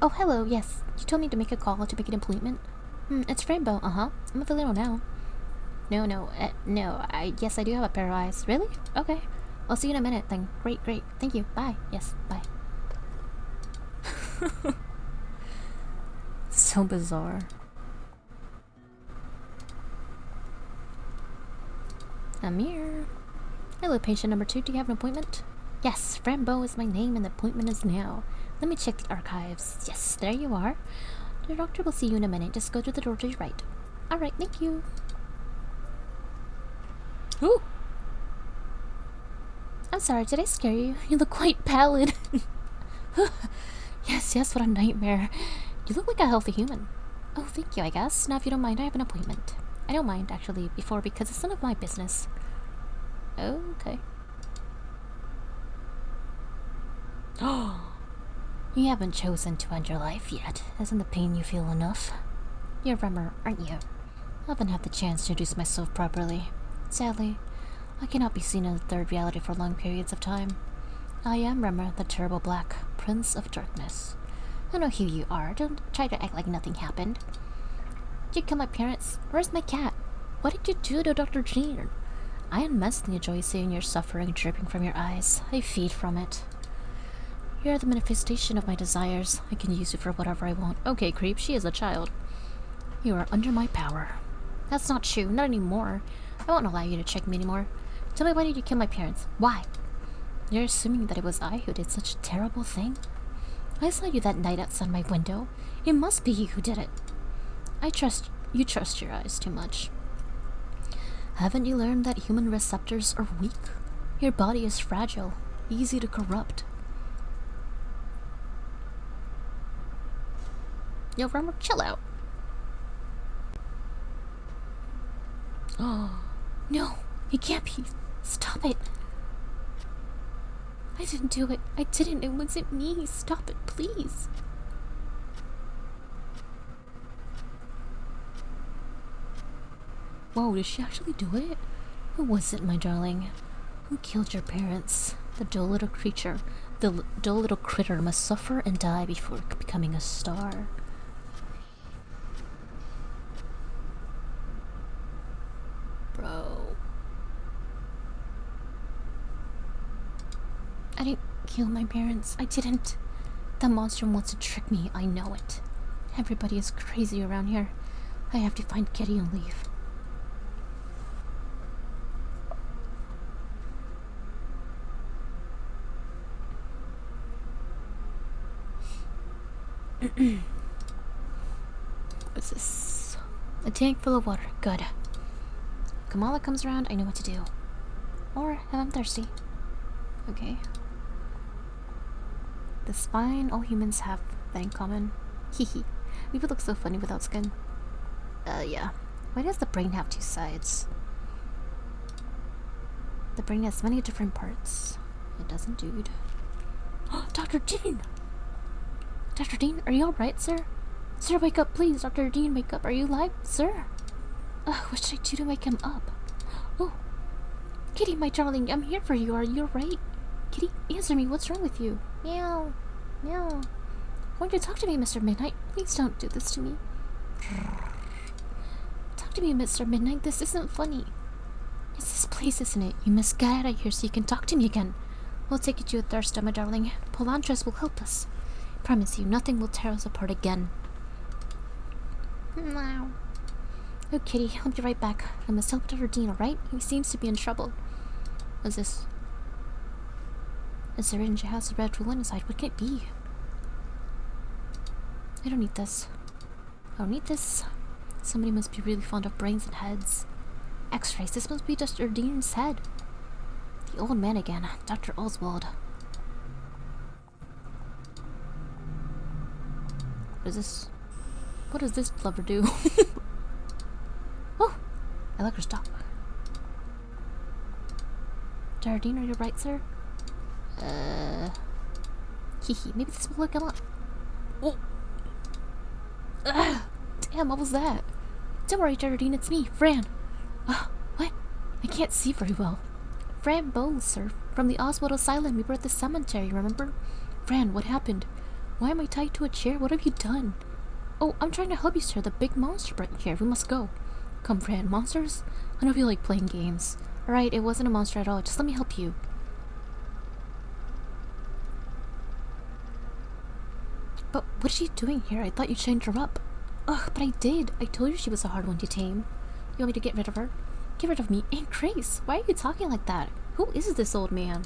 Oh, hello, yes. You told me to make a call to make an appointment. It's Fran Bow, I'm available now. No, yes, I do have a pair of eyes. Really? Okay. I'll see you in a minute then. Great. Thank you. Bye. Yes, bye. So bizarre. Amir. Hello, patient number 2. Do you have an appointment? Yes, Fran Bow is my name and the appointment is now. Let me check the archives. Yes, there you are. The doctor will see you in a minute. Just go to the door to your right. Alright, thank you. Ooh! I'm sorry, did I scare you? You look quite pallid. Yes, what a nightmare. You look like a healthy human. Oh, thank you, I guess. Now, if you don't mind, I have an appointment. I don't mind, actually, before, because it's none of my business. Okay. Oh! You haven't chosen to end your life yet. Isn't the pain you feel enough? You're Remmer, aren't you? I haven't had the chance to introduce myself properly. Sadly, I cannot be seen in the third reality for long periods of time. I am Remmer, the Terrible Black, Prince of Darkness. I know who you are. Don't try to act like nothing happened. Did you kill my parents? Where's my cat? What did you do to Dr. Jean? I immensely enjoy seeing your suffering dripping from your eyes. I feed from it. You're the manifestation of my desires. I can use you for whatever I want. Okay, creep, she is a child. You are under my power. That's not true, not anymore. I won't allow you to check me anymore. Tell me, why did you kill my parents? Why? You're assuming that it was I who did such a terrible thing? I saw you that night outside my window. It must be you who did it. You trust your eyes too much. Haven't you learned that human receptors are weak? Your body is fragile, easy to corrupt. Yo, Remmer, chill out. Oh, no, it can't be. Stop it. I didn't do it. I didn't. It wasn't me. Stop it, please. Whoa, did she actually do it? Who was it, my darling? Who killed your parents? The dull little creature. The dull little critter must suffer and die before becoming a star. Bro. I didn't kill my parents. I didn't. The monster wants to trick me. I know it. Everybody is crazy around here. I have to find Kitty and leave. What's this? A tank full of water. Good. Kamala comes around, I know what to do. Or if I'm thirsty. Okay. The spine all humans have that in common. Hehe. People look so funny without skin. Yeah. Why does the brain have two sides? The brain has many different parts. It doesn't, dude. Dr. Dean! Dr. Dean, are you alright, sir? Sir, wake up, please. Dr. Dean, wake up. Are you alive, sir? What should I do to wake him up? Oh, Kitty, my darling, I'm here for you. Are you alright? Kitty, answer me. What's wrong with you? Meow. Meow. Won't you talk to me, Mr. Midnight? Please don't do this to me. Talk to me, Mr. Midnight. This isn't funny. It's this place, isn't it? You must get out of here so you can talk to me again. We'll take you to a thirst, my darling. Polantras will help us. Promise you, nothing will tear us apart again. Wow. Oh, kitty, I'll be right back. I must help Dr. Dean, alright? He seems to be in trouble. What's this? A syringe has a red ruler inside. What can it be? I don't need this. I don't need this. Somebody must be really fond of brains and heads. X-rays. This must be Dr. Dean's head. The old man again. Dr. Oswald. What is this? What does this lever do? Oh! I like her stop. Dr. Dean, are you right, sir? Hehe. Maybe this will look him up. Oh! Damn, what was that? Don't worry, Dr. Dean, it's me, Fran. What? I can't see very well. Fran Bow, sir. From the Oswald Asylum. We were at the cemetery, remember? Fran, what happened? Why am I tied to a chair? What have you done? Oh, I'm trying to help you, sir. The big monster right here. We must go. Come, Fran. Monsters? I don't feel like playing games. Alright, it wasn't a monster at all. Just let me help you. But what is she doing here? I thought you chained her up. Ugh, but I did. I told you she was a hard one to tame. You want me to get rid of her? Get rid of me? Aunt Grace, why are you talking like that? Who is this old man?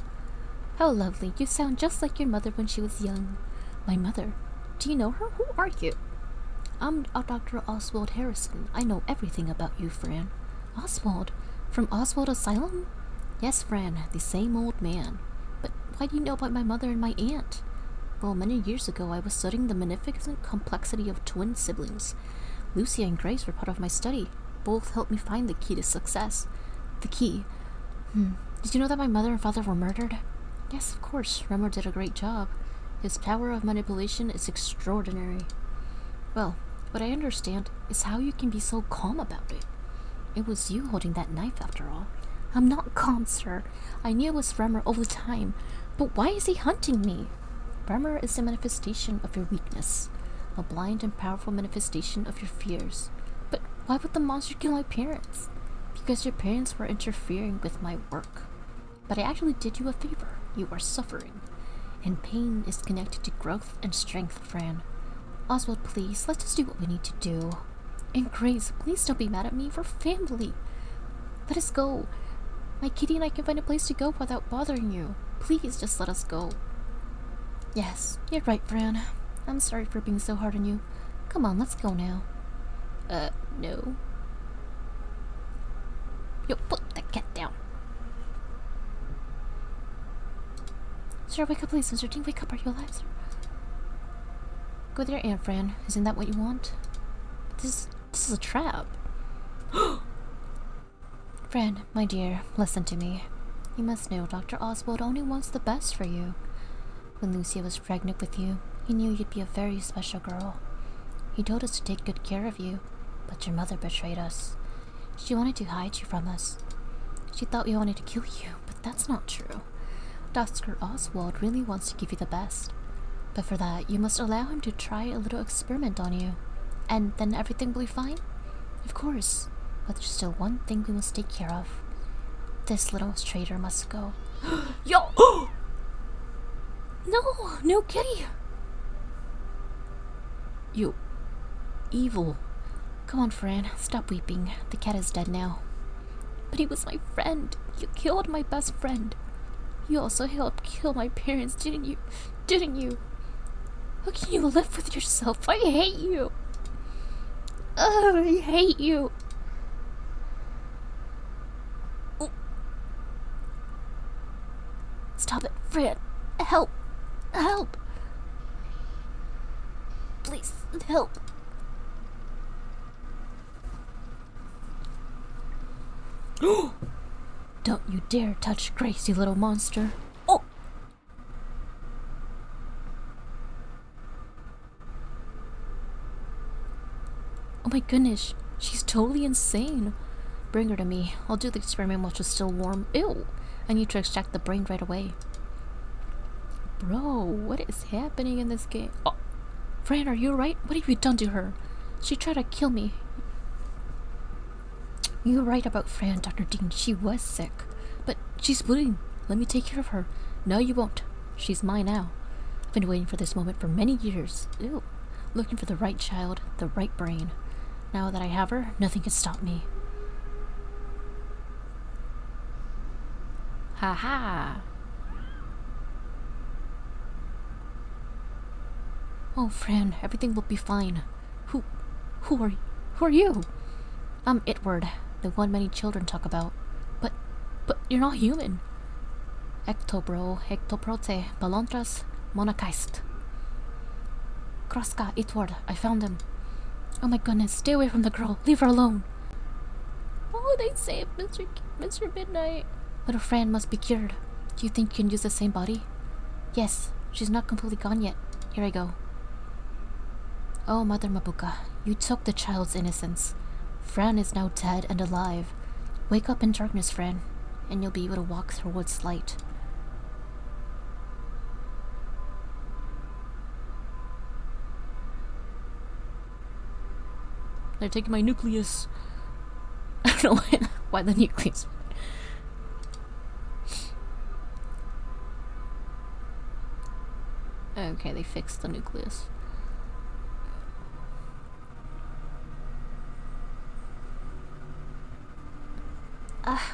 How lovely. You sound just like your mother when she was young. My mother? Do you know her? Who are you? I'm Dr. Oswald Harrison. I know everything about you, Fran. Oswald? From Oswald Asylum? Yes, Fran, the same old man. But why do you know about my mother and my aunt? Well, many years ago I was studying the magnificent complexity of twin siblings. Lucy and Grace were part of my study. Both helped me find the key to success. The key? Did you know that my mother and father were murdered? Yes, of course. Remmer did a great job. His power of manipulation is extraordinary. Well, what I understand is how you can be so calm about it. It was you holding that knife after all. I'm not calm, sir. I knew it was Remmer all the time. But why is he hunting me? Remmer is the manifestation of your weakness. A blind and powerful manifestation of your fears. But why would the monster kill my parents? Because your parents were interfering with my work. But I actually did you a favor. You are suffering. And pain is connected to growth and strength, Fran. Oswald, please, let's just do what we need to do. And Grace, please don't be mad at me. We're family. Let us go. My kitty and I can find a place to go without bothering you. Please just let us go. Yes, you're right, Fran. I'm sorry for being so hard on you. Come on, let's go now. No. Yo, put that cat down. Sir, wake up, please. Mr. Dean, wake up. Are you alive, sir? Go there, Aunt Fran. Isn't that what you want? This is a trap. Fran, my dear, listen to me. You must know Dr. Oswald only wants the best for you. When Lucia was pregnant with you, he knew you'd be a very special girl. He told us to take good care of you, but your mother betrayed us. She wanted to hide you from us. She thought we wanted to kill you, but that's not true. Dr. Oswald really wants to give you the best. But for that, you must allow him to try a little experiment on you. And then everything will be fine? Of course. But there's still one thing we must take care of. This little traitor must go. Yo! No! No kitty! You... evil. Come on, Fran. Stop weeping. The cat is dead now. But he was my friend. You killed my best friend. You also helped kill my parents, didn't you? Didn't you? How can you live with yourself? I hate you. Oh, I hate you. Oh. Stop it, Fran. Help. Help. Please, help. Don't you dare touch Grace, you little monster. Oh! Oh my goodness, she's totally insane. Bring her to me. I'll do the experiment while she's still warm. Ew! I need to extract the brain right away. Bro, what is happening in this game? Oh! Fran, are you alright? What have you done to her? She tried to kill me. You're right about Fran, Dr. Dean. She was sick. But she's bleeding. Let me take care of her. No, you won't. She's mine now. I've been waiting for this moment for many years. Ew. Looking for the right child, the right brain. Now that I have her, nothing can stop me. Ha ha! Oh, Fran, everything will be fine. Who are you? I'm Itward, the one many children talk about. But you're not human. Ektobro, Ektoprote, Balontras, Monakaist. Kroska, Itward, I found him. Oh my goodness, stay away from the girl. Leave her alone. Oh, they saved Mr. Midnight. Little Fran must be cured. Do you think you can use the same body? Yes, she's not completely gone yet. Here I go. Oh, Mother Mabuka, you took the child's innocence. Fran is now dead and alive. Wake up in darkness, Fran, and you'll be able to walk towards light. They're taking my nucleus. I don't know why the nucleus. Okay, they fixed the nucleus.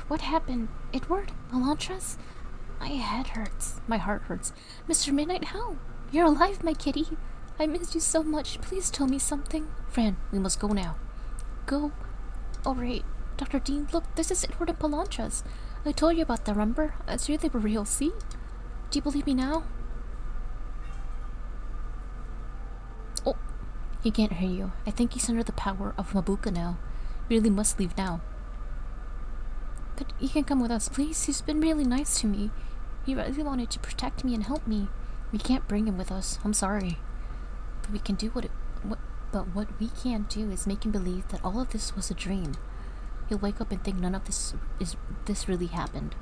What happened? Edward? Elantras? My head hurts. My heart hurts. Mr. Midnight, how? You're alive, my kitty. I missed you so much. Please tell me something. Fran, we must go now. Go? Alright. Dr. Dean, look, this is Edward and Palantras. I told you about them, remember? I swear they were real, see? Do you believe me now? Oh, he can't hear you. I think he's under the power of Mabuka now. We really must leave now. But he can come with us, please. He's been really nice to me. He really wanted to protect me and help me. We can't bring him with us. I'm sorry. But we can do what we can't do is make him believe that all of this was a dream. He'll wake up and think none of this really happened.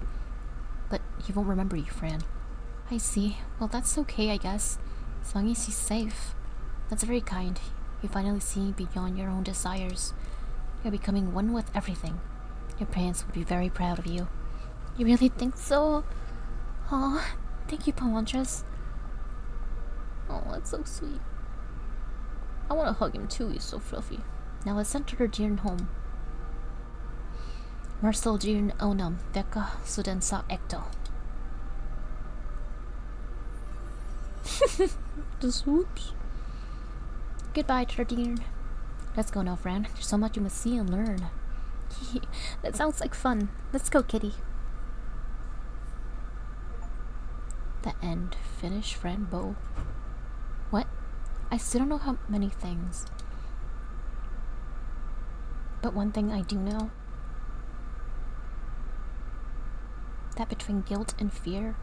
But he won't remember you, Fran. I see. Well, that's okay, I guess. As long as he's safe. That's very kind. You finally see beyond your own desires. You're becoming one with everything. Your parents will be very proud of you. You really think so? Aw, thank you, Palantras. Oh, that's so sweet. I want to hug him too, he's so fluffy. Now let's enter her dear home. Marcel dear onam, Becca sudensa ecto. The swoops. Goodbye, Tardine. Let's go now, Fran. There's so much you must see and learn. That sounds like fun. Let's go, kitty. The end. Finish Fran Bow. What? I still don't know how many things. But one thing I do know. That between guilt and fear,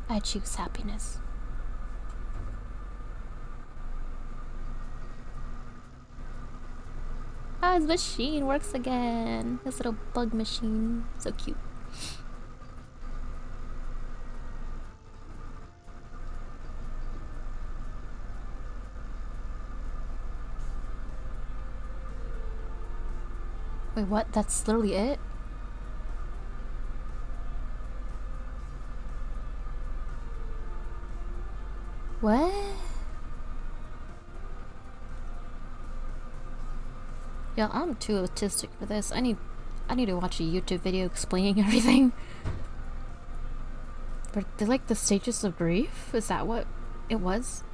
I choose happiness. Ah, his machine works again. His little bug machine. So cute. Wait, what? That's literally it? What? Yeah, I'm too autistic for this. I need to watch a YouTube video explaining everything. But they're like the stages of grief? Is that what it was?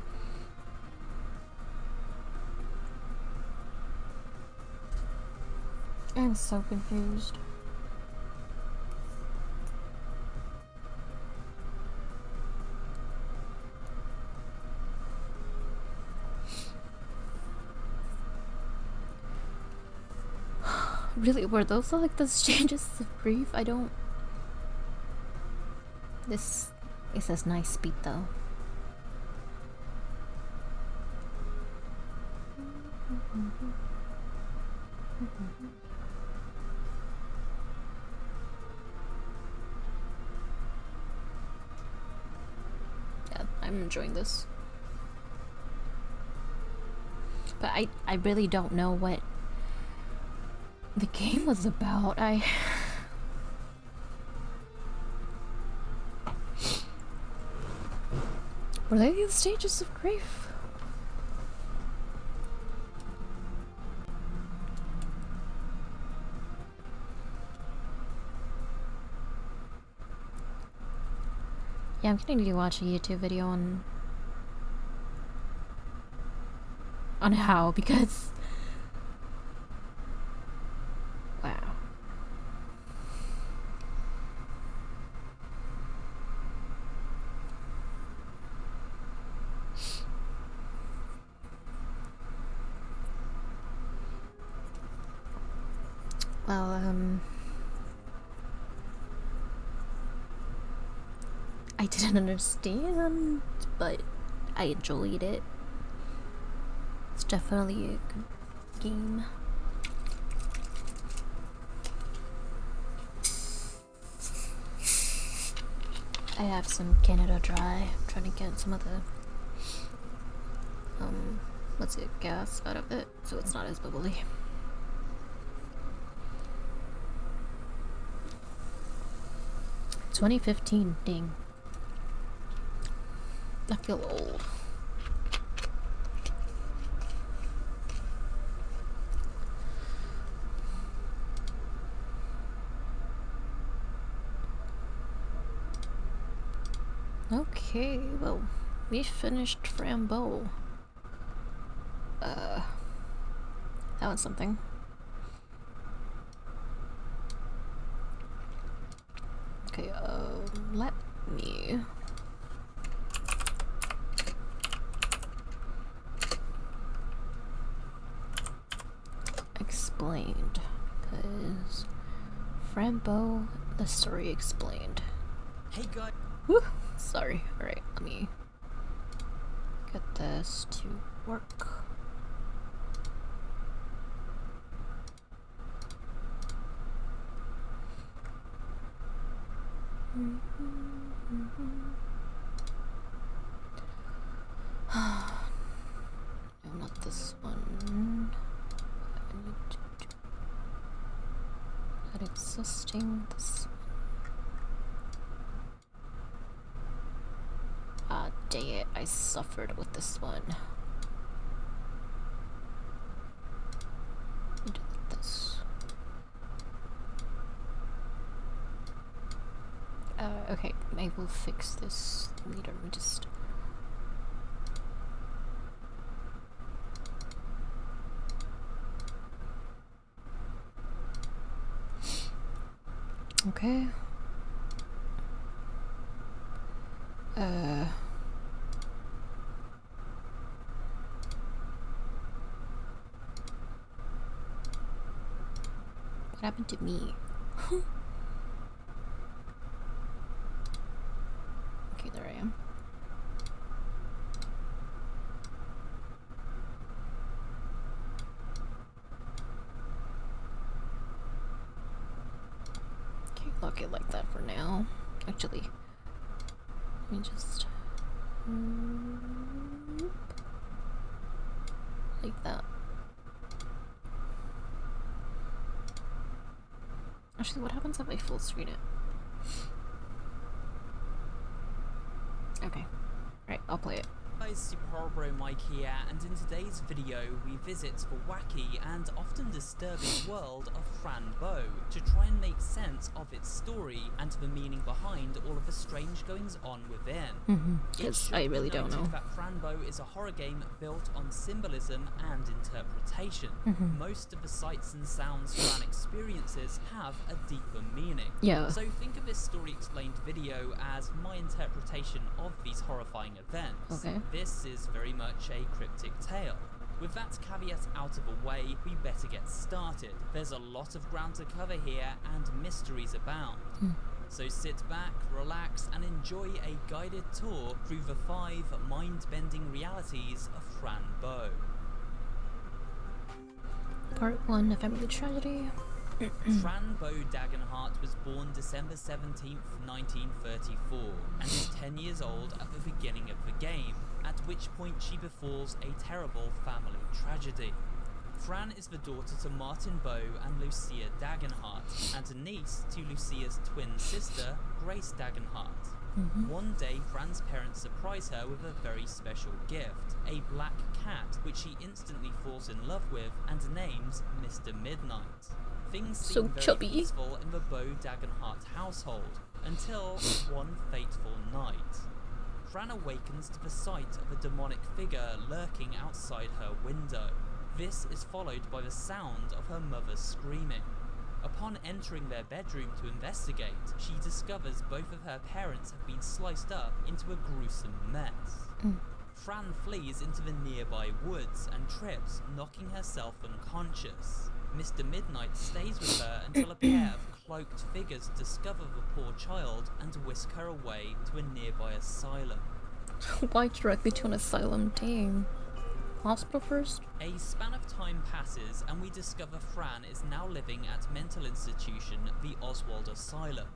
I'm so confused. Really, were those like the stages of grief? I don't... This is a nice beat though. Yeah, I'm enjoying this. But I really don't know what the game was about. Were they the stages of grief? Yeah, I'm gonna need to watch a YouTube video on how, because wow. Well, I didn't understand, but I enjoyed it. It's definitely a good game. I have some Canada Dry. I'm trying to get some of the let's get gas out of it so it's not as bubbly. $2015, ding. I feel old. Okay, well, we finished Fran Bow. That was something. Okay, let me explained, because Fran Bow, the story explained. Hey guys. Woo! Sorry. Alright, let me get this to work. No, not this one. I need to do that existing. This one. Ah, dang it! I suffered with this one. Do this. Okay, I will fix this later. We just. Okay. What happened to me? Okay, there I am. Okay, lock it like that for now. Actually, let me just like that. Actually, what happens if I full screen it? Okay. Right, I'll play it. Guys, Super Horror Bro Mike here, and in today's video we visit the wacky and often disturbing world of Fran Bow to try and make sense of its story and the meaning behind all of the strange goings on within. Because I really don't know. That Fran Bow is a horror game built on symbolism and interpretation. Most of the sights and sounds Fran experiences have a deeper meaning. Yeah. So think of this story explained video as my interpretation of these horrifying events. Okay. This is very much a cryptic tale. With that caveat out of the way, we better get started. There's a lot of ground to cover here and mysteries abound. So sit back, relax and enjoy a guided tour through the 5 mind-bending realities of Fran Bow. Part 1 of Family Tragedy. Fran Bow Dagenhart was born December 17th, 1934, and is 10 years old at the beginning of the game, at which point she befalls a terrible family tragedy. Fran is the daughter to Martin Bow and Lucia Dagenhart, and a niece to Lucia's twin sister, Grace Dagenhart. One day, Fran's parents surprise her with a very special gift, a black cat, which she instantly falls in love with and names Mr. Midnight. Things So seem very chubby. peaceful in the Bow Dagenhart household, until one fateful night. Fran awakens to the sight of a demonic figure lurking outside her window. This is followed by the sound of her mother screaming. Upon entering their bedroom to investigate, she discovers both of her parents have been sliced up into a gruesome mess. Fran flees into the nearby woods and trips, knocking herself unconscious. Mr. Midnight stays with her until a pair of cloaked figures discover the poor child and whisk her away to a nearby asylum. Why directly to an asylum? Dang. Hospital first? A span of time passes and we discover Fran is now living at mental institution the Oswald Asylum.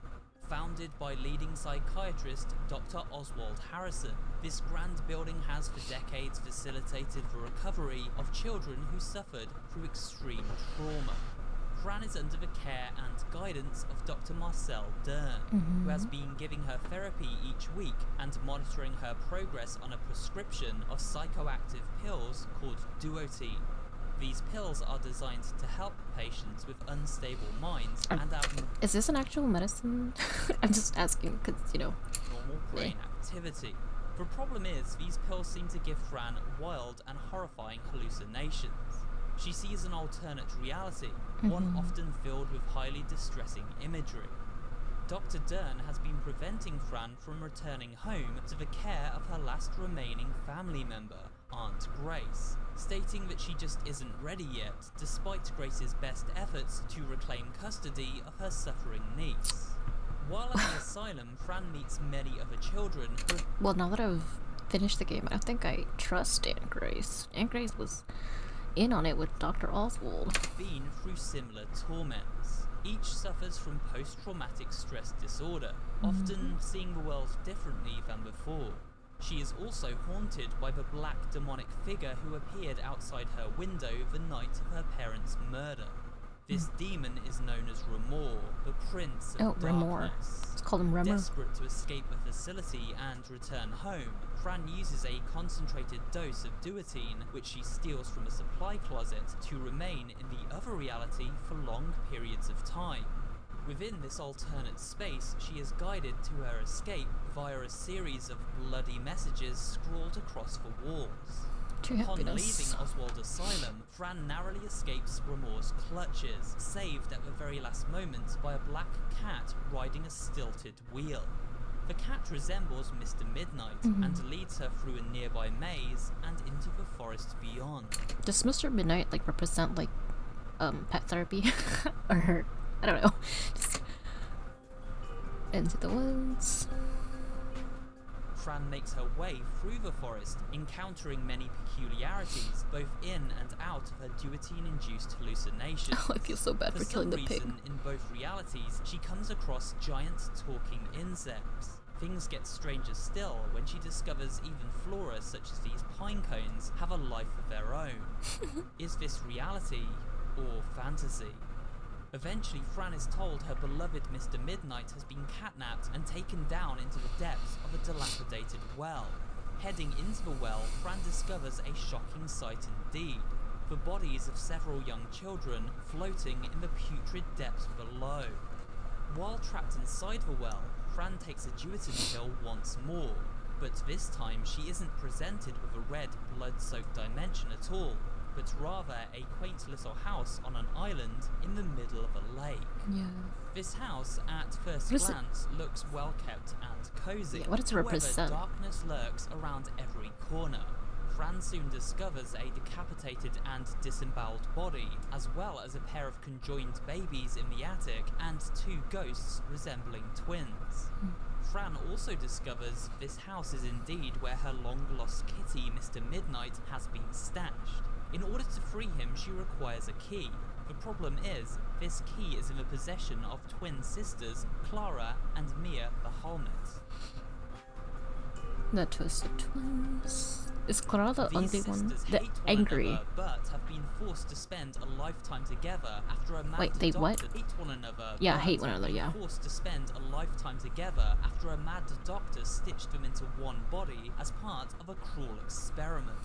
Founded by leading psychiatrist Dr. Oswald Harrison, this grand building has for decades facilitated the recovery of children who suffered through extreme trauma. Fran is under the care and guidance of Dr. Marcel Dern, who has been giving her therapy each week and monitoring her progress on a prescription of psychoactive pills called Duotine. These pills are designed to help patients with unstable minds and Is this an actual medicine? I'm just asking because, normal brain activity. The problem is, these pills seem to give Fran wild and horrifying hallucinations. She sees an alternate reality, one often filled with highly distressing imagery. Dr. Dern has been preventing Fran from returning home to the care of her last remaining family member, Aunt Grace, stating that she just isn't ready yet, despite Grace's best efforts to reclaim custody of her suffering niece. While at the asylum, Fran meets many other children who have well, now that I've finished the game, I don't think I trust Aunt Grace. Aunt Grace was in on it with Dr. Oswald. been through similar torments. Each suffers from post-traumatic stress disorder, often seeing the world differently than before. She is also haunted by the black demonic figure who appeared outside her window the night of her parents' murder. This demon is known as Remor, the Prince of Remor. Darkness. Let's call him Remor. Desperate to escape the facility and return home, Fran uses a concentrated dose of Duotine, which she steals from a supply closet, to remain in the other reality for long periods of time. Within this alternate space, she is guided to her escape via a series of bloody messages scrawled across the walls. To Upon happiness. leaving Oswald Asylum, Fran narrowly escapes Remor's clutches, saved at the very last moment by a black cat riding a stilted wheel. The cat resembles Mr. Midnight and leads her through a nearby maze and into the forest beyond. Does Mr. Midnight represent pet therapy? Or I don't know. Just into the woods. Fran makes her way through the forest, encountering many peculiarities, both in and out of her Duotine-induced hallucinations. Oh, I feel so bad for killing the pig. For some reason, in both realities, she comes across giant talking insects. Things get stranger still when she discovers even flora such as these pine cones have a life of their own. Is this reality or fantasy? Eventually, Fran is told her beloved Mr. Midnight has been catnapped and taken down into the depths of a dilapidated well. Heading into the well, Fran discovers a shocking sight indeed. The bodies of several young children floating in the putrid depths below. While trapped inside the well, Fran takes a Duotine pill once more, but this time she isn't presented with a red, blood-soaked dimension at all, but rather a quaint little house on an island in the middle of a lake. Yeah. This house, at first What is glance, looks well kept and cozy. Yeah, what does it represent? However, darkness lurks around every corner. Fran soon discovers a decapitated and disemboweled body, as well as a pair of conjoined babies in the attic and two ghosts resembling twins. Fran also discovers this house is indeed where her long-lost kitty, Mr. Midnight, has been stashed. In order to free him, she requires a key. The problem is, this key is in the possession of twin sisters, Clara and Mia the Helmet. The Twisted Twins. Is Clara the These ugly one? sisters The hate one angry. another, but have been forced to spend a lifetime together after a mad Wait, they what? doctor hate one another. Yeah, but hate one have another, been yeah. Forced to spend a lifetime together after a mad doctor stitched them into one body as part of a cruel experiment.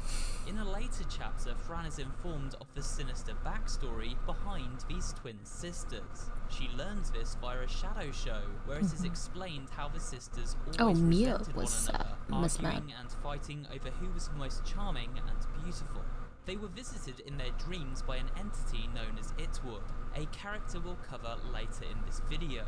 In a later chapter, Fran is informed of the sinister backstory behind these twin sisters. She learns this via a shadow show, where it is explained how the sisters always Mia resented was, one another, Miss Mad. arguing and fighting over who was the most charming and beautiful. They were visited in their dreams by an entity known as Itwood, a character we'll cover later in this video.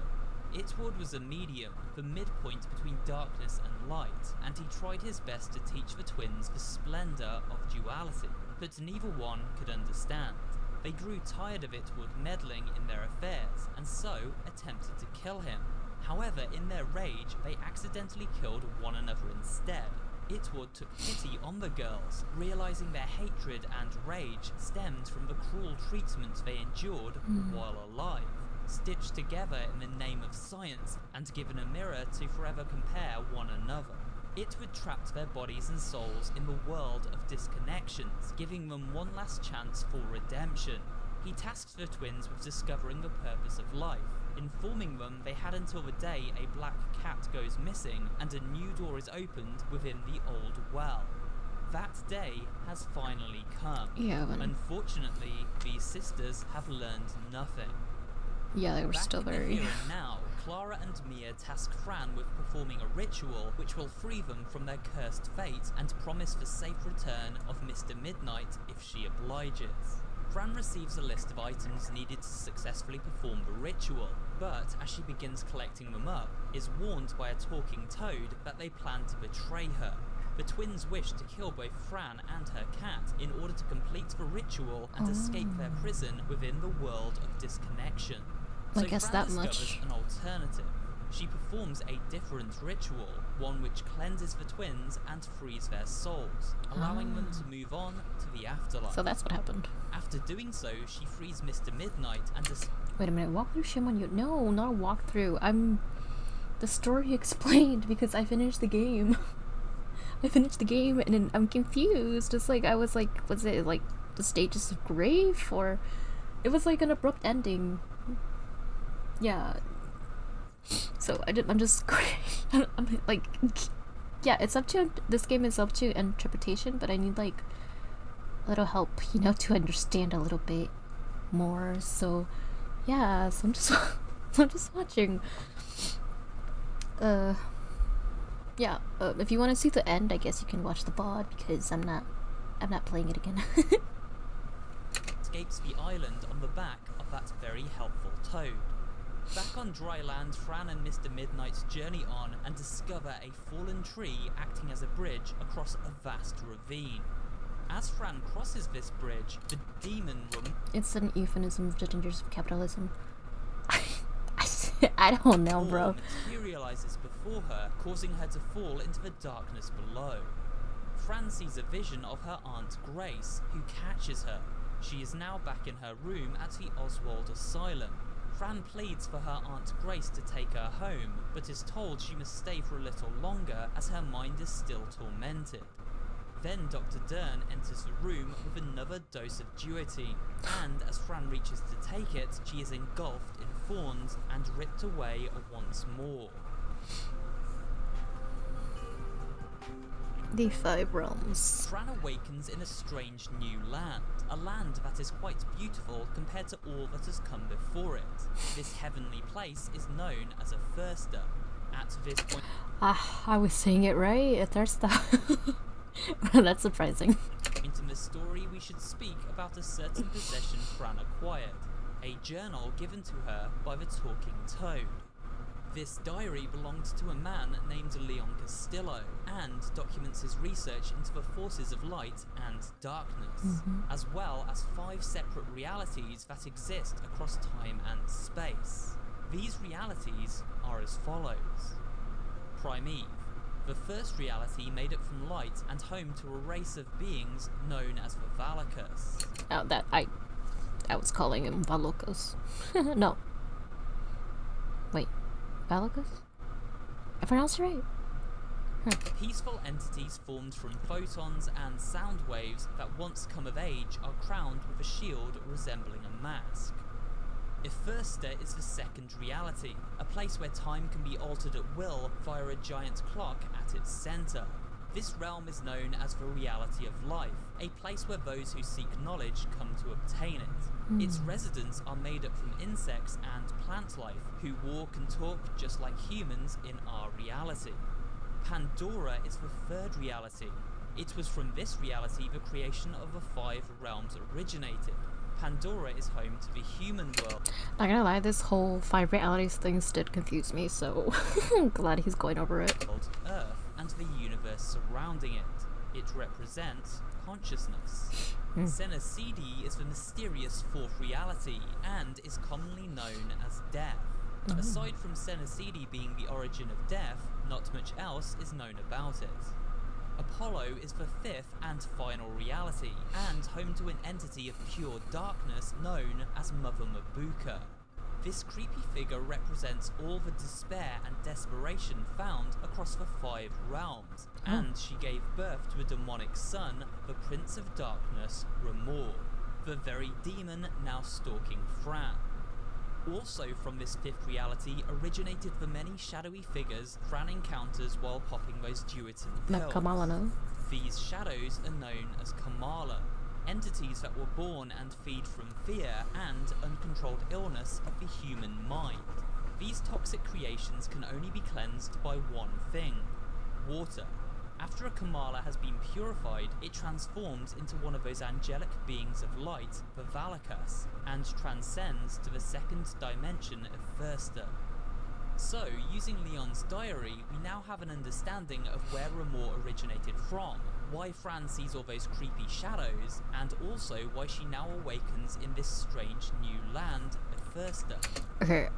Itwood was a medium, the midpoint between darkness and light, and he tried his best to teach the twins the splendour of duality, but neither one could understand. They grew tired of Itwood meddling in their affairs, and so attempted to kill him. However, in their rage, they accidentally killed one another instead. Itwood took pity on the girls, realising their hatred and rage stemmed from the cruel treatment they endured while alive. Stitched together in the name of science and given a mirror to forever compare one another. Itwood trapped their bodies and souls in the world of disconnections, giving them one last chance for redemption. He tasked the twins with discovering the purpose of life, informing them they had until the day a black cat goes missing and a new door is opened within the old well. That day has finally come. Yeah, but Unfortunately, these sisters have learned nothing. yeah, they were Back still in the very. here and now, Clara and Mia task Fran with performing a ritual which will free them from their cursed fate and promise the safe return of Mr. Midnight if she obliges. Fran receives a list of items needed to successfully perform the ritual, but as she begins collecting them up, is warned by a talking toad that they plan to betray her. The twins wish to kill both Fran and her cat in order to complete the ritual and escape their prison within the world of disconnection. I So guess Fran that much. discovers an alternative. She performs a different ritual, one which cleanses the twins and frees their souls, allowing them to move on to the afterlife. So that's what happened. After doing so, she frees Mr. Midnight and Wait a minute, walkthrough Shimon you no, not a walkthrough. I'm the story explained because I finished the game. I finished the game and then I'm confused. It's like I was like, was it like the stages of grave or it was like an abrupt ending. Yeah. So I'm just I'm like yeah, it's up to this game is up to interpretation, but I need like a little help, you know, to understand a little bit more. So yeah, so I'm just I'm just watching. Yeah, if you want to see the end, I guess you can watch the VOD because I'm not playing it again. escapes the island on the back of that very helpful toad. Back on dry land, Fran and Mr. Midnight journey on and discover a fallen tree acting as a bridge across a vast ravine. As Fran crosses this bridge, the demon room... It's an euphemism of the dangers of capitalism. I don't know, bro. materializes before her, causing her to fall into the darkness below. Fran sees a vision of her Aunt Grace, who catches her. She is now back in her room at the Oswald Asylum. Fran pleads for her Aunt Grace to take her home, but is told she must stay for a little longer as her mind is still tormented. Then Dr. Dern enters the room with another dose of duotine, and as Fran reaches to take it, she is engulfed in thorns and ripped away once more. The Five Realms. Fran awakens in a strange new land, a land that is quite beautiful compared to all that has come before it. This heavenly place is known as a thirster. At this point... I was saying it right, a thirster. That's surprising. In the story, we should speak about a certain possession Fran acquired, a journal given to her by the talking toad. This diary belonged to a man named Leon Castillo and documents his research into the forces of light and darkness, as well as 5 separate realities that exist across time and space. These realities are as follows. Primeve, the first reality made up from light and home to a race of beings known as the Valakos. Oh, that I was calling him Valokos. No. Wait. Valakos? I pronounced it right. Peaceful entities formed from photons and sound waves that once come of age are crowned with a shield resembling a mask. Ifirsta is the second reality, a place where time can be altered at will via a giant clock at its centre. This realm is known as the reality of life, a place where those who seek knowledge come to obtain it. Its residents are made up from insects and plant life, who walk and talk just like humans in our reality. Pandora is the third reality. It was from this reality the creation of the 5 realms originated. Pandora is home to the human world. Not gonna lie, this whole 5 realities things did confuse me, so I'm glad he's going over it. Earth, and the universe surrounding it. It represents consciousness. Senacidi is the mysterious 4th reality and is commonly known as death. Aside from Senacidi being the origin of death, not much else is known about it. Apollo is the 5th and final reality, and home to an entity of pure darkness known as Mother Mabuka. This creepy figure represents all the despair and desperation found across the 5 realms, and she gave birth to a demonic son, the Prince of Darkness, Ramor, the very demon now stalking Fran. Also from this 5th reality originated the many shadowy figures Fran encounters while popping those duotin pills. Kamala, no? These shadows are known as Kamala, entities that were born and feed from fear and uncontrolled illness of the human mind. These toxic creations can only be cleansed by one thing: water. After a Kamala has been purified, it transforms into one of those angelic beings of light, the Valakas, and transcends to the 2nd dimension of Firsta. So, using Leon's diary, we now have an understanding of where Ramor originated from, why Fran sees all those creepy shadows, and also why she now awakens in this strange new land of Firsta. Okay,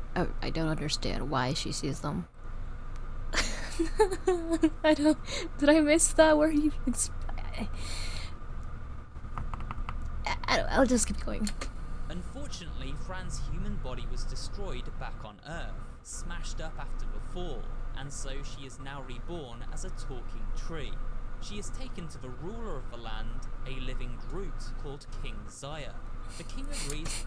I don't understand why she sees them. Did I miss that where he... I'll just keep going. Unfortunately, Fran's human body was destroyed back on Earth, smashed up after the fall, and so she is now reborn as a talking tree. She is taken to the ruler of the land, a living Groot called King Zaya. The king agrees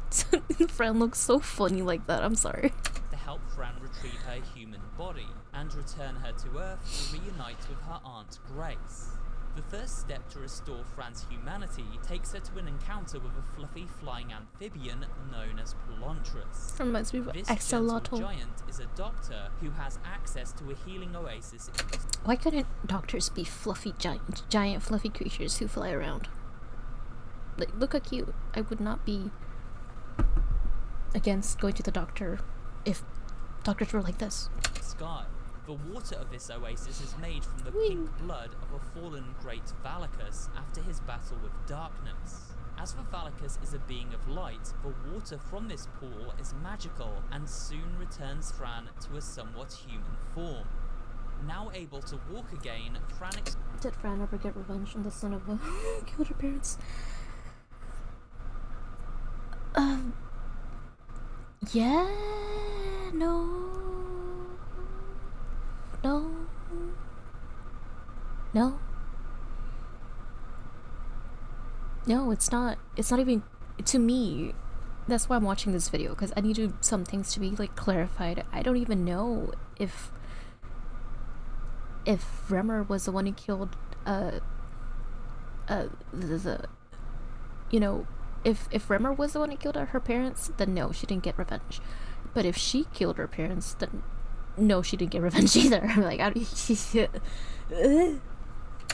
Fran looks so funny like that, I'm sorry. to help Fran retrieve her human body and return her to Earth to reunite with her Aunt Grace. The first step to restore Fran's humanity takes her to an encounter with a fluffy flying amphibian known as Pelantris. Reminds me of This Axolotl. gentle giant is a doctor who has access to a healing oasis. Why couldn't doctors be fluffy giant fluffy creatures who fly around? Like, look how cute. I would not be against going to the doctor if doctors were like this. Sky. The water of this oasis is made from the pink blood of a fallen great Valakas after his battle with darkness. As the Valakas is a being of light, the water from this pool is magical and soon returns Fran to a somewhat human form. Now able to walk again, Fran Did Fran ever get revenge on the son of who killed her parents? Yeah, no, it's not even, to me, that's why I'm watching this video, because I need some things to be, like, clarified. I don't even know if Bremer was the one who killed, if Bremer was the one who killed her parents, then no, she didn't get revenge. But if she killed her parents, then no, she didn't get revenge either. I'm like, how do you...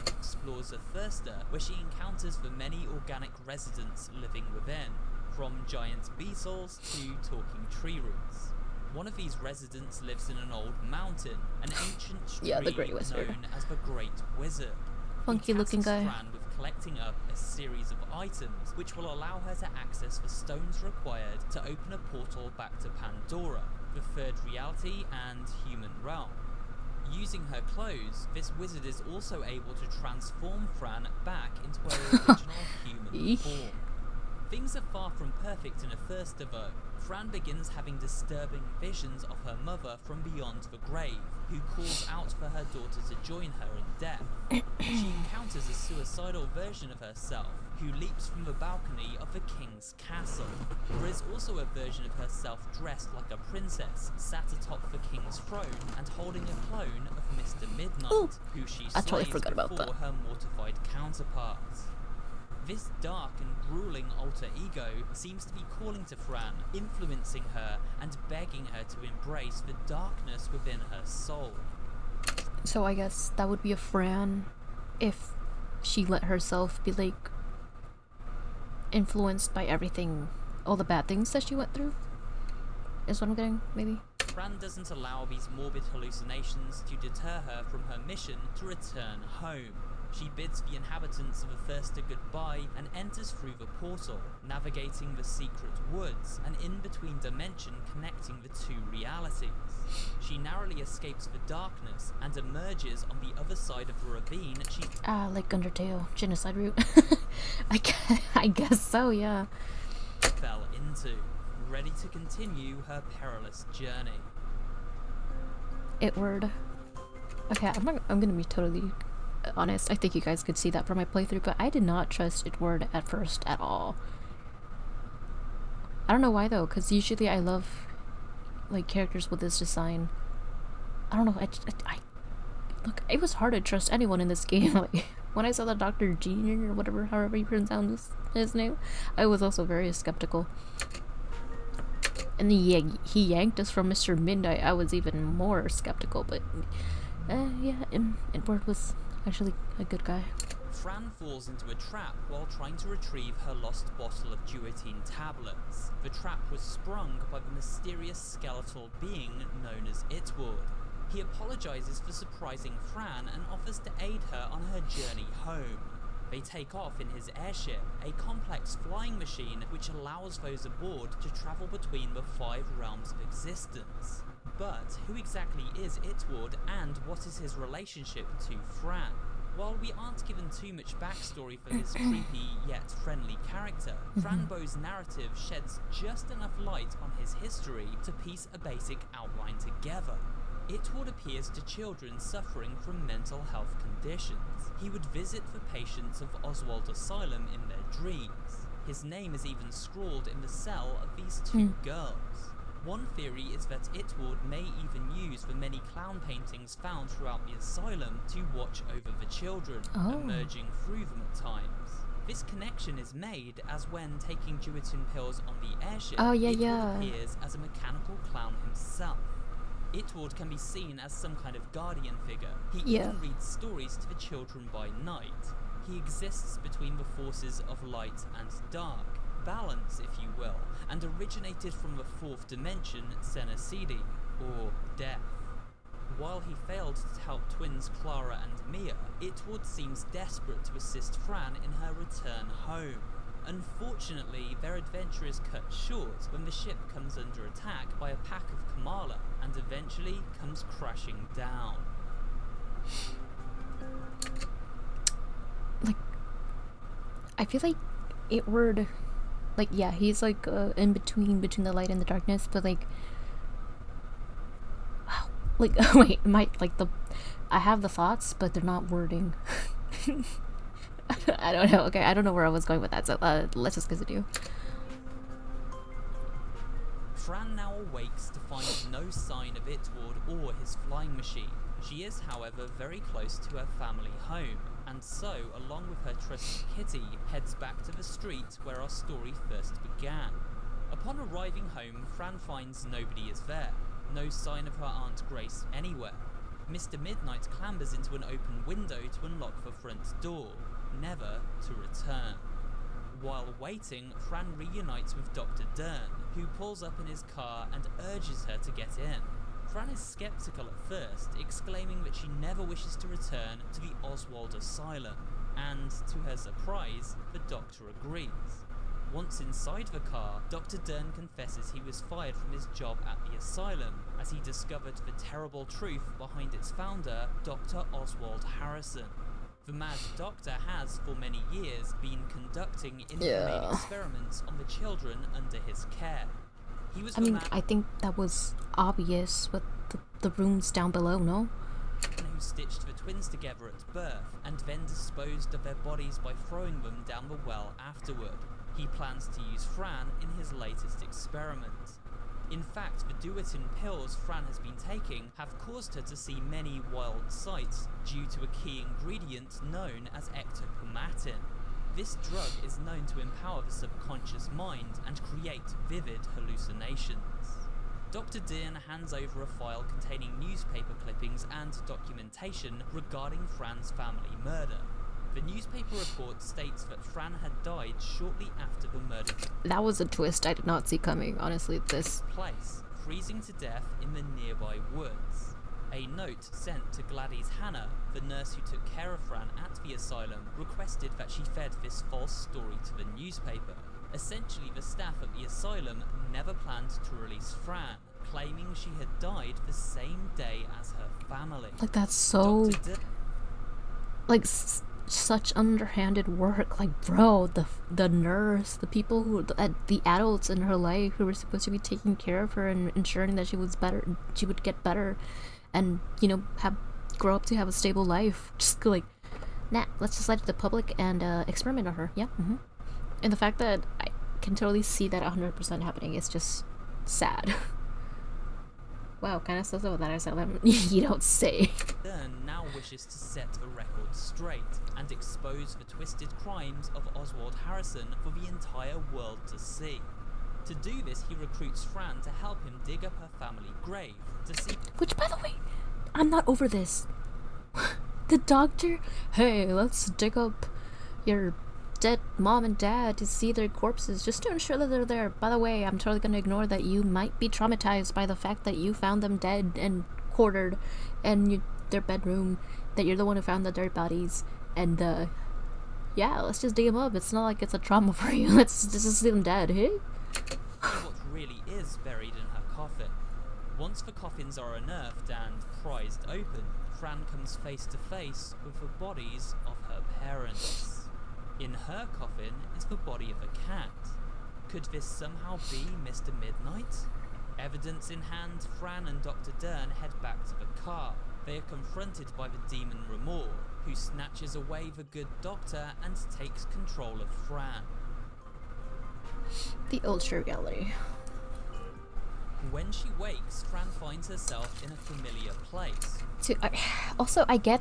explores a thirster where she encounters the many organic residents living within, from giant beetles to talking tree roots. One of these residents lives in an old mountain, an ancient tree Yeah, the Great Wizard. known as the Great Wizard. Funky looking guy. Fran with collecting up a series of items which will allow her to access the stones required to open a portal back to Pandora, the 3rd reality and human realm. Using her clothes, this wizard is also able to transform Fran back into her original human form. Things are far from perfect in a Thirster though. Fran begins having disturbing visions of her mother from beyond the grave, who calls out for her daughter to join her in death. She encounters a suicidal version of herself, who leaps from the balcony of the king's castle. There is also a version of herself dressed like a princess, sat atop the king's throne and holding a clone of Mr. Midnight, who she slays before her mortified counterparts. This dark and grueling alter ego seems to be calling to Fran, influencing her and begging her to embrace the darkness within her soul. So I guess that would be a Fran if she let herself be like influenced by everything, all the bad things that she went through, is what I'm getting, maybe. Fran doesn't allow these morbid hallucinations to deter her from her mission to return home. She bids the inhabitants of the Thirster goodbye and enters through the portal, navigating the secret woods, an in-between dimension connecting the two realities. She narrowly escapes the darkness and emerges on the other side of the ravine like Undertale, genocide route. I guess so, yeah. Fell into, ready to continue her perilous journey. Itward. Okay, I'm gonna be totally honest. I think you guys could see that from my playthrough, but I did not trust Itward at first at all. I don't know why though, because usually I love like characters with this design. I don't know. I look. It was hard to trust anyone in this game. Like when I saw the Dr. Gene or whatever, however you pronounce his name, I was also very skeptical. And he yanked us from Mr. Midnight. I was even more skeptical, but yeah, Itward was actually a good guy. Fran falls into a trap while trying to retrieve her lost bottle of duotine tablets. The trap was sprung by the mysterious skeletal being known as Itward. He apologizes for surprising Fran and offers to aid her on her journey home. They take off in his airship, a complex flying machine which allows those aboard to travel between the 5 realms of existence. But who exactly is Itward and what is his relationship to Fran? While we aren't given too much backstory for this creepy yet friendly character, Fran Bow's narrative sheds just enough light on his history to piece a basic outline together. Itward appears to children suffering from mental health conditions. He would visit the patients of Oswald Asylum in their dreams. His name is even scrawled in the cell of these two girls. One theory is that Itward may even use the many clown paintings found throughout the asylum to watch over the children, emerging through them at times. This connection is made as when taking duotine pills on the airship, Itward appears as a mechanical clown himself. Itward can be seen as some kind of guardian figure. He even reads stories to the children by night. He exists between the forces of light and dark, balance if you will, and originated from the 4th dimension, Senecidi, or death. While he failed to help twins Clara and Mia, Itward seems desperate to assist Fran in her return home. Unfortunately, their adventure is cut short when the ship comes under attack by a pack of Kamala and eventually comes crashing down. Like, I feel like Itward, like, yeah, he's like in between the light and the darkness, but like wait, I have the thoughts, but they're not wording. I don't know. Okay, I don't know where I was going with that, so let's just continue. Fran now awakes to find no sign of Itward or his flying machine. She is, however, very close to her family home, and so, along with her trusted Kitty, heads back to the street where our story first began. Upon arriving home, Fran finds nobody is there. No sign of her Aunt Grace anywhere. Mr. Midnight clambers into an open window to unlock the front door, never to return. While waiting, Fran reunites with Dr. Dern, who pulls up in his car and urges her to get in. Fran is skeptical at first, exclaiming that she never wishes to return to the Oswald Asylum, and to her surprise, the doctor agrees. Once inside the car, Dr. Dern confesses he was fired from his job at the asylum, as he discovered the terrible truth behind its founder, Dr. Oswald Harrison. The mad doctor has, for many years, been conducting inhumane experiments on the children under his care. He was I think that was obvious with the rooms down below, no? Who stitched the twins together at birth and then disposed of their bodies by throwing them down the well afterward. He plans to use Fran in his latest experiment. In fact, the duotin pills Fran has been taking have caused her to see many wild sights due to a key ingredient known as ectopomatin. This drug is known to empower the subconscious mind and create vivid hallucinations. Dr. Dean hands over a file containing newspaper clippings and documentation regarding Fran's family murder. The newspaper report states that Fran had died shortly after the murder. That was a twist I did not see coming, honestly, this place, freezing to death in the nearby woods. A note sent to Gladys Hannah, the nurse who took care of Fran at the asylum, requested that she fed this false story to the newspaper. Essentially, the staff at the asylum never planned to release Fran, claiming she had died the same day as her family. Like, that's so... such underhanded work. Like, bro, the nurse, the people who... the adults in her life who were supposed to be taking care of her and ensuring that she was better, she would get better and, you know, grow up to have a stable life. Just like, nah, let's just lie to the public and experiment on her. Yeah, And the fact that I can totally see that 100% happening is just sad. Wow, kind of stuff about that I said that you don't say. Dern now wishes to set the record straight and expose the twisted crimes of Oswald Harrison for the entire world to see. To do this, he recruits Fran to help him dig up her family grave to see... Which, by the way, I'm not over this. The doctor, hey, let's dig up your dead mom and dad to see their corpses just to ensure that they're there. By the way, I'm totally gonna ignore that you might be traumatized by the fact that you found them dead and quartered in their bedroom, that you're the one who found the dead bodies, and yeah, let's just dig them up. It's not like it's a trauma for you. Let's just see them dead, hey? What really is buried in her coffin. Once the coffins are unearthed and prized open, Fran comes face to face with the bodies of her parents. In her coffin is the body of a cat. Could this somehow be Mr. Midnight? Evidence in hand, Fran and Dr. Dern head back to the car. They are confronted by the demon Remor, who snatches away the good doctor and takes control of Fran. The ultra reality. When she wakes, Fran finds herself in a familiar place. Also, I get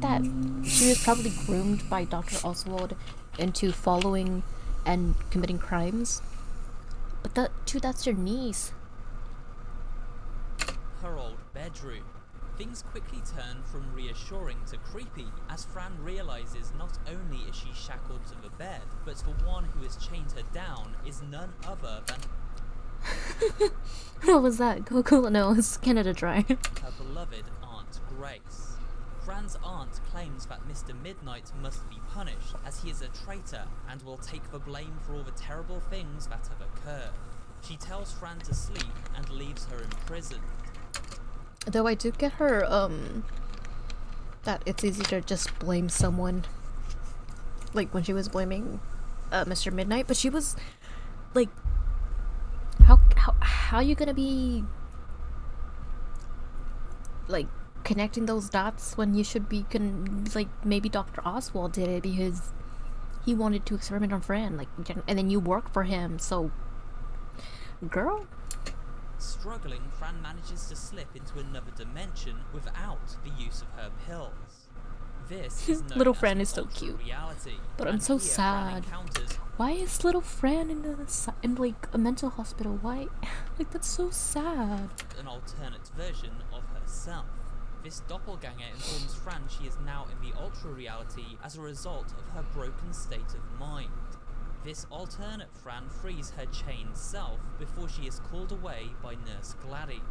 that she was probably groomed by Dr. Oswald into following and committing crimes, but that's your niece. Her old bedroom. Things quickly turn from reassuring to creepy as Fran realizes not only is she shackled to the bed, but the one who has chained her down is none other than... What was that? Cool, no, it's Canada Dry. Her beloved Aunt Grace. Fran's aunt claims that Mr. Midnight must be punished as he is a traitor and will take the blame for all the terrible things that have occurred. She tells Fran to sleep and leaves her imprisoned. Though I do get her, that it's easy to just blame someone. Like when she was blaming Mr. Midnight, but she was like, how are you gonna be like connecting those dots when you should be like maybe Dr. Oswald did it because he wanted to experiment on Fran, like, and then you work for him, so girl. Struggling, Fran manages to slip into another dimension without the use of her pills. This is known Little as Fran the is so ultra cute, reality, but I'm so sad. Why is little Fran in like a mental hospital? Why? Like, that's so sad. An alternate version of herself. This doppelganger informs Fran she is now in the ultra reality as a result of her broken state of mind. This alternate Fran frees her chained self before she is called away by Nurse Gladys.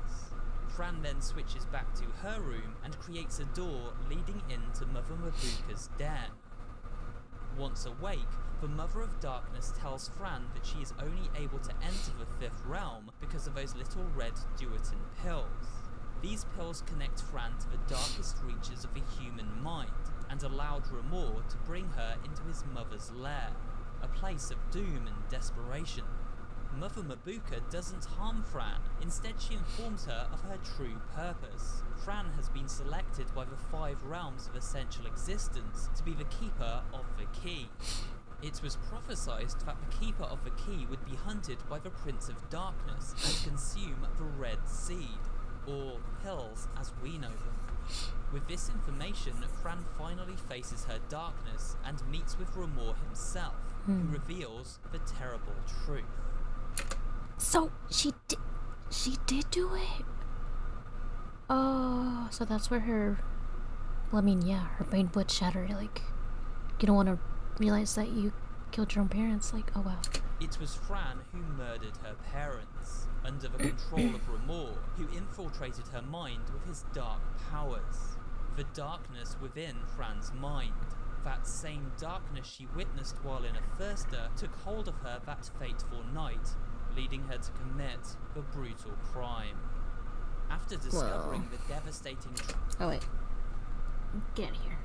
Fran then switches back to her room and creates a door leading into Mother Mabuka's den. Once awake, the Mother of Darkness tells Fran that she is only able to enter the Fifth Realm because of those little red duotin pills. These pills connect Fran to the darkest reaches of the human mind, and allowed Remor to bring her into his mother's lair, a place of doom and desperation. Mother Mabuka doesn't harm Fran, instead she informs her of her true purpose. Fran has been selected by the 5 realms of essential existence to be the keeper of the key. It was prophesied that the keeper of the key would be hunted by the Prince of Darkness and consume the Red Seed, or pills as we know them. With this information, Fran finally faces her darkness and meets with Remor himself, who reveals the terrible truth. So she did do it? Oh, so that's where her, well, I mean, yeah, her brain would shatter, like, you don't want to realize that you killed your own parents, like, oh wow. It was Fran who murdered her parents, under the control of Remor, who infiltrated her mind with his dark powers. The darkness within Fran's mind, that same darkness she witnessed while in a thirster, took hold of her that fateful night, leading her to commit the brutal crime. After discovering the devastating oh wait, get out of here.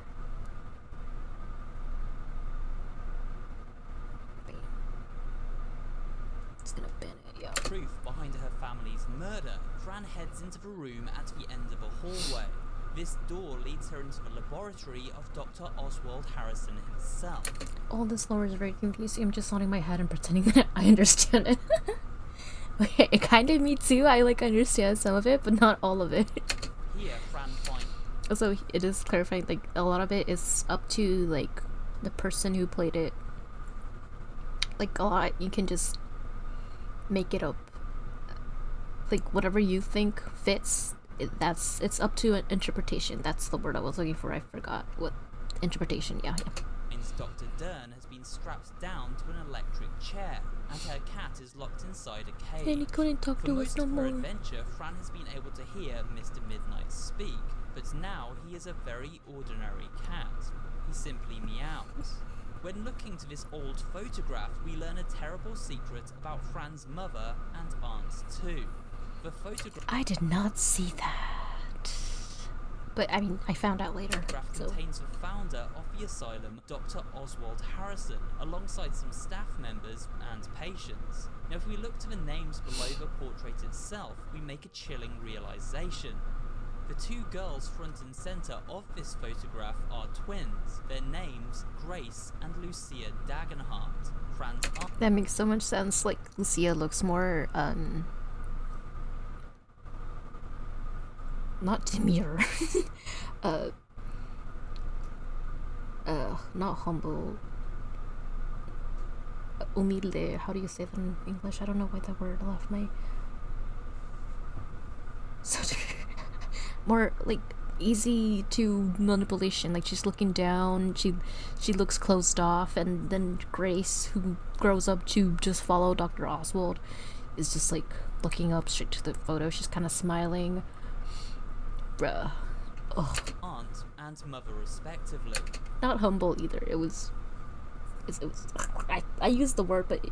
It's gonna ban it, yeah. Truth behind her family's murder, Fran heads into the room at the end of a hallway. This door leads her into the laboratory of Dr. Oswald Harrison himself. All this lore is very confusing. I'm just nodding my head and pretending that I understand it. Okay, it kind of me too. I like understand some of it, but not all of it. Here, Fran finds. Also, it is clarifying, like, a lot of it is up to, like, the person who played it. Like, a lot, you can just make it up. Like, whatever you think fits, it's up to an interpretation. That's the word I was looking for. I forgot what interpretation. Yeah. Dr. Dern has been strapped down to an electric chair, and her cat is locked inside a cage. And he couldn't talk For to most us no of her more. adventure, Fran has been able to hear Mr. Midnight speak, but now he is a very ordinary cat. He simply meows. When looking to this old photograph, we learn a terrible secret about Fran's mother and aunt too. The photograph I did not see that. But, I mean, I found out later, so... contains the founder of the asylum, Dr. Oswald Harrison, alongside some staff members and patients. Now, if we look to the names below the portrait itself, we make a chilling realization. The 2 girls front and center of this photograph are twins. Their names, Grace and Lucia Dagenhart. Fran's aunt. That makes so much sense. Like, Lucia looks more, not demure. Not humble. Humilde. How do you say that in English? I don't know why that word left my... So, more, like, easy to manipulation. Like, she's looking down, she looks closed off, and then Grace, who grows up to just follow Dr. Oswald, is just, like, looking up straight to the photo. She's kind of smiling. Bruh. Ugh. Aunt and mother respectively. Not humble either. It was I used the word, but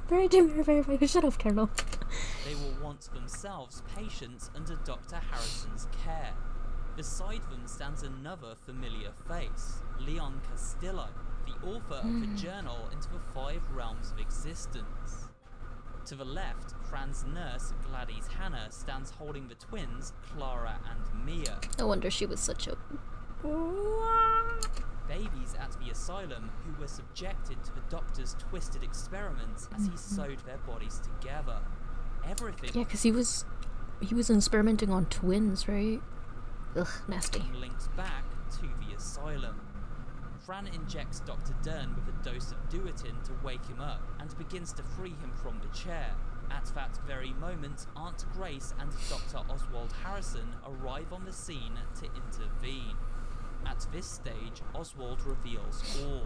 very demure, very shut up, Colonel. They were once themselves patients under Dr. Harrison's care. Beside them stands another familiar face, Leon Castillo, the author of the journal into the 5 realms of existence. To the left, Fran's nurse, Gladys Hannah, stands holding the twins, Clara and Mia. No wonder she was such a... Babies at the asylum who were subjected to the doctor's twisted experiments as he sewed their bodies together. Everything... Yeah, because he was experimenting on twins, right? Ugh, nasty. ...links back to the asylum. Fran injects Dr. Dern with a dose of Duotin to wake him up and begins to free him from the chair. At that very moment, Aunt Grace and Dr. Oswald Harrison arrive on the scene to intervene. At this stage, Oswald reveals all.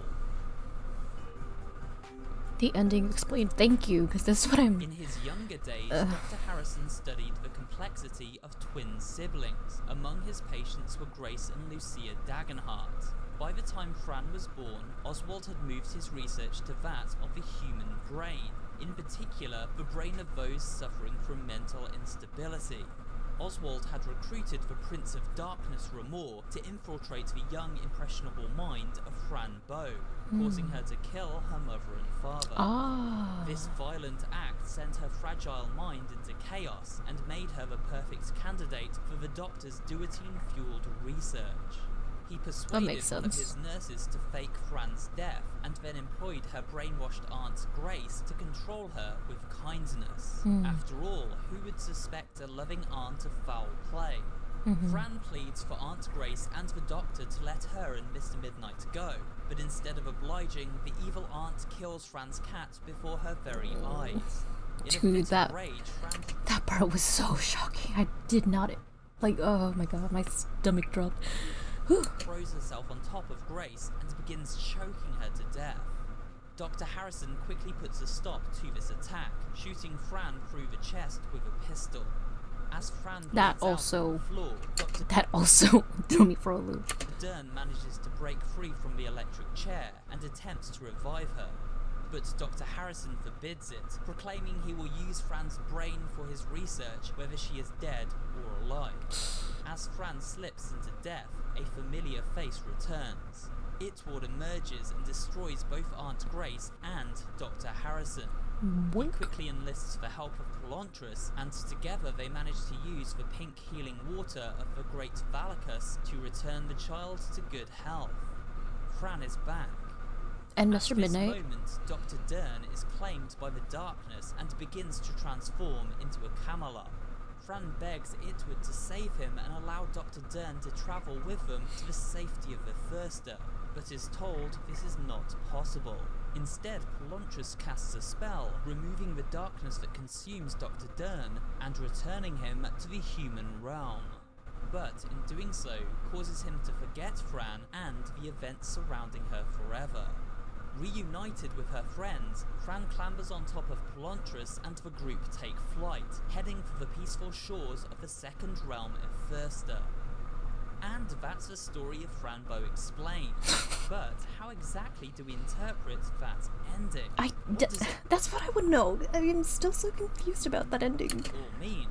The ending explained. Thank you, because this is what I'm... In his younger days, Dr. Harrison studied the complexity of twin siblings. Among his patients were Grace and Lucia Dagenhart. By the time Fran was born, Oswald had moved his research to that of the human brain, in particular the brain of those suffering from mental instability. Oswald had recruited the Prince of Darkness Remor to infiltrate the young, impressionable mind of Fran Bow, causing her to kill her mother and father. Ah. This violent act sent her fragile mind into chaos and made her the perfect candidate for the Doctor's duotine-fueled research. He persuaded one of his nurses to fake Fran's death and then employed her brainwashed aunt Grace to control her with kindness. After all, who would suspect a loving aunt of foul play? Fran pleads for Aunt Grace and the Doctor to let her and Mr. Midnight go, but instead of obliging, the evil aunt kills Fran's cat before her very eyes. Dude, that part was so shocking. I did not, like, oh my god, my stomach dropped. Throws herself on top of Grace and begins choking her to death. Dr. Harrison quickly puts a stop to this attack, shooting Fran through the chest with a pistol. As Fran bleeds out on the floor, that also threw me for a loop. Dern manages to break free from the electric chair and attempts to revive her. But Dr. Harrison forbids it, proclaiming he will use Fran's brain for his research, whether she is dead or alive. As Fran slips into death, a familiar face returns. Itward emerges and destroys both Aunt Grace and Dr. Harrison. He quickly enlists the help of Pelantris, and together they manage to use the pink healing water of the Great Valacus to return the child to good health. Fran is back. And Mr. Midnight? At this moment, Dr. Dern is claimed by the darkness and begins to transform into a Camelot. Fran begs Itward to save him and allow Dr. Dern to travel with them to the safety of the Thirster, but is told this is not possible. Instead, Pelantris casts a spell, removing the darkness that consumes Dr. Dern and returning him to the human realm. But in doing so, causes him to forget Fran and the events surrounding her forever. Reunited with her friends, Fran clambers on top of Pelantris and the group take flight, heading for the peaceful shores of the second realm of Thirster. And that's the story of Fran Bow explained. But how exactly do we interpret that ending? That's what I would know. I'm still so confused about that ending. Or mean?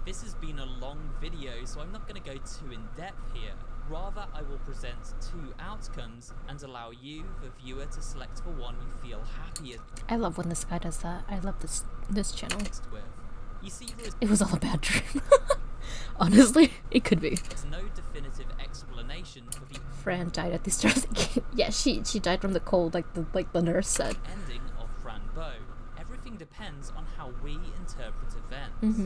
This has been a long video, so I'm not going to go too in depth here. Rather, I will present two outcomes and allow you, the viewer, to select the one you feel happiest. I love when this guy does that. I love this channel. With. You see, it was all a bad dream. Honestly, it could be. There's no definitive explanation for the Fran died at the start of the game. Yeah, she died from the cold, like the nurse said. Ending of Fran Bow. Everything depends on how we interpret events.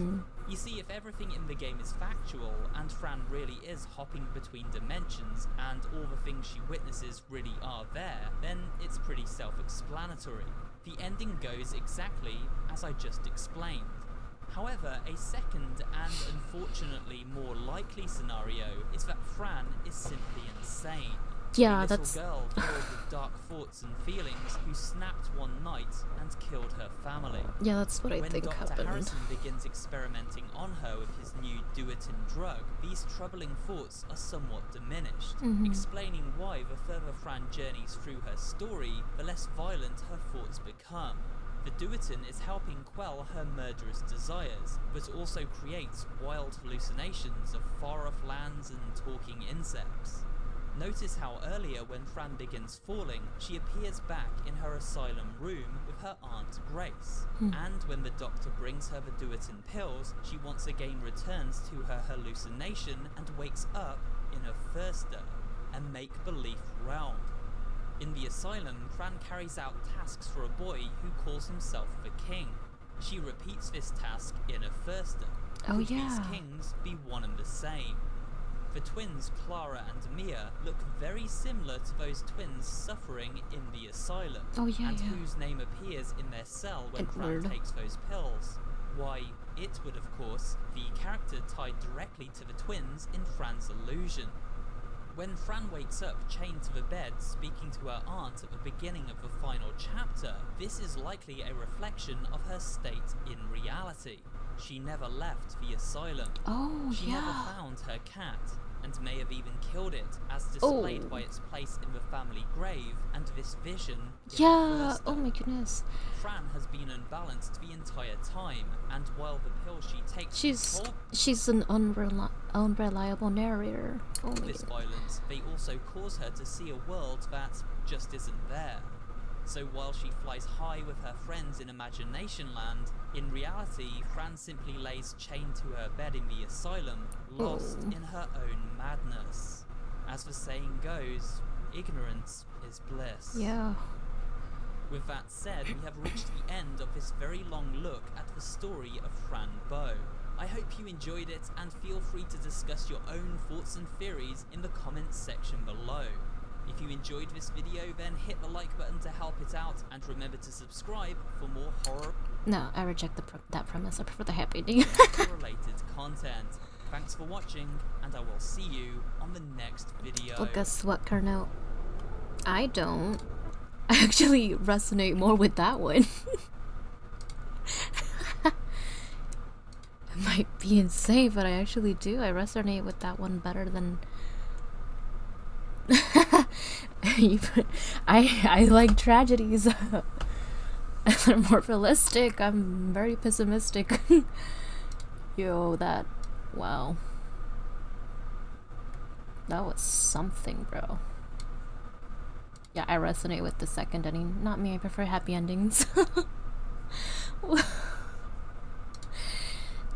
You see, if everything in the game is factual, and Fran really is hopping between dimensions, and all the things she witnesses really are there, then it's pretty self-explanatory. The ending goes exactly as I just explained. However, a second and unfortunately more likely scenario is that Fran is simply insane. Yeah, a little girl filled with dark thoughts and feelings who snapped one night and killed her family. Yeah, that's what I think happened. When Dr. Harrison begins experimenting on her with his new duotine drug, these troubling thoughts are somewhat diminished, explaining why the further Fran journeys through her story, the less violent her thoughts become. The duotine is helping quell her murderous desires, but also creates wild hallucinations of far-off lands and talking insects. Notice how earlier when Fran begins falling, she appears back in her asylum room with her Aunt Grace. And when the doctor brings her the duotine pills, she once again returns to her hallucination and wakes up in a Thirster, a make-believe realm. In the asylum, Fran carries out tasks for a boy who calls himself the King. She repeats this task in a Thirster. Could these kings be one and the same? The twins Clara and Mia look very similar to those twins suffering in the asylum, and whose name appears in their cell when Fran takes those pills. Why, Itward, of course, the character tied directly to the twins in Fran's illusion. When Fran wakes up chained to the bed speaking to her aunt at the beginning of the final chapter, this is likely a reflection of her state in reality. She never left the asylum. She never found her cat. and may have even killed it, as displayed by its place in the family grave and this vision in the Yeah, first oh my stone. goodness. Fran has been unbalanced the entire time, and while the pill she takes She's an unreliable narrator. Oh my this goodness. violence, they also cause her to see a world that just isn't there. So while she flies high with her friends in Imagination Land, in reality, Fran simply lays chained to her bed in the asylum, lost in her own madness. As the saying goes, ignorance is bliss. Yeah. With that said, we have reached the end of this very long look at the story of Fran Bow. I hope you enjoyed it, and feel free to discuss your own thoughts and theories in the comments section below. If you enjoyed this video, then hit the like button to help it out, and remember to subscribe for more horror No, I reject that premise. I prefer the happy ending. related content. Thanks for watching, and I will see you on the next video. Well, guess what, Carnot? I don't. I actually resonate more with that one. It might be insane, but I actually do. I resonate with that one better than... I like tragedies. They're more realistic. I'm very pessimistic. Yo, that... Wow. That was something, bro. Yeah, I resonate with the second ending. Not me, I prefer happy endings.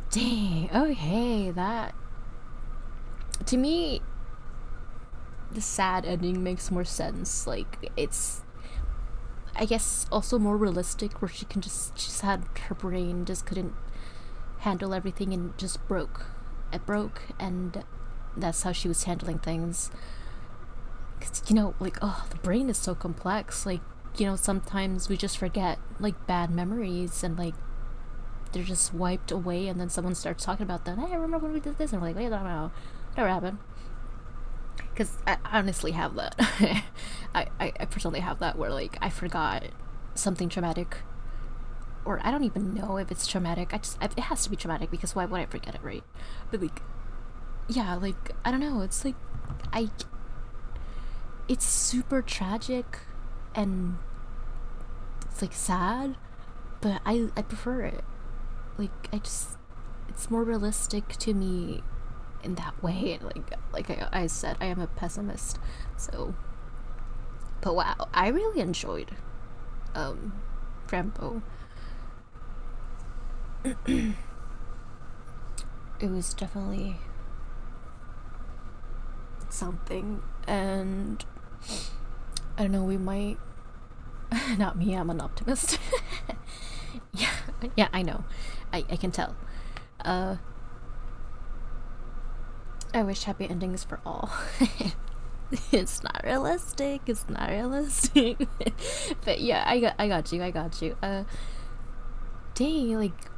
Dang, okay, that... To me, the sad ending makes more sense. Like, it's... I guess also more realistic, where she just had her brain just couldn't handle everything and just broke. It broke, and that's how she was handling things. 'Cause, you know, like, oh, the brain is so complex. Like, you know, sometimes we just forget, like, bad memories, and, like, they're just wiped away, and then someone starts talking about that. Hey, I remember when we did this, and we're like, wait, no, never happened. Because I honestly have that. I personally have that, where, like, I forgot something traumatic, or I don't even know if it's traumatic. It has to be traumatic, because why would I forget it, right? But, like, yeah, like, I don't know, it's like, it's super tragic, and it's, like, sad, but I prefer it. Like, it's more realistic to me in that way. Like I said, I am a pessimist, so... But wow, I really enjoyed, Fran Bow. It was definitely something, and I don't know, we might... Not me, I'm an optimist. Yeah, I know. I can tell. I wish happy endings for all. It's not realistic, But yeah, I got you. Dang, like,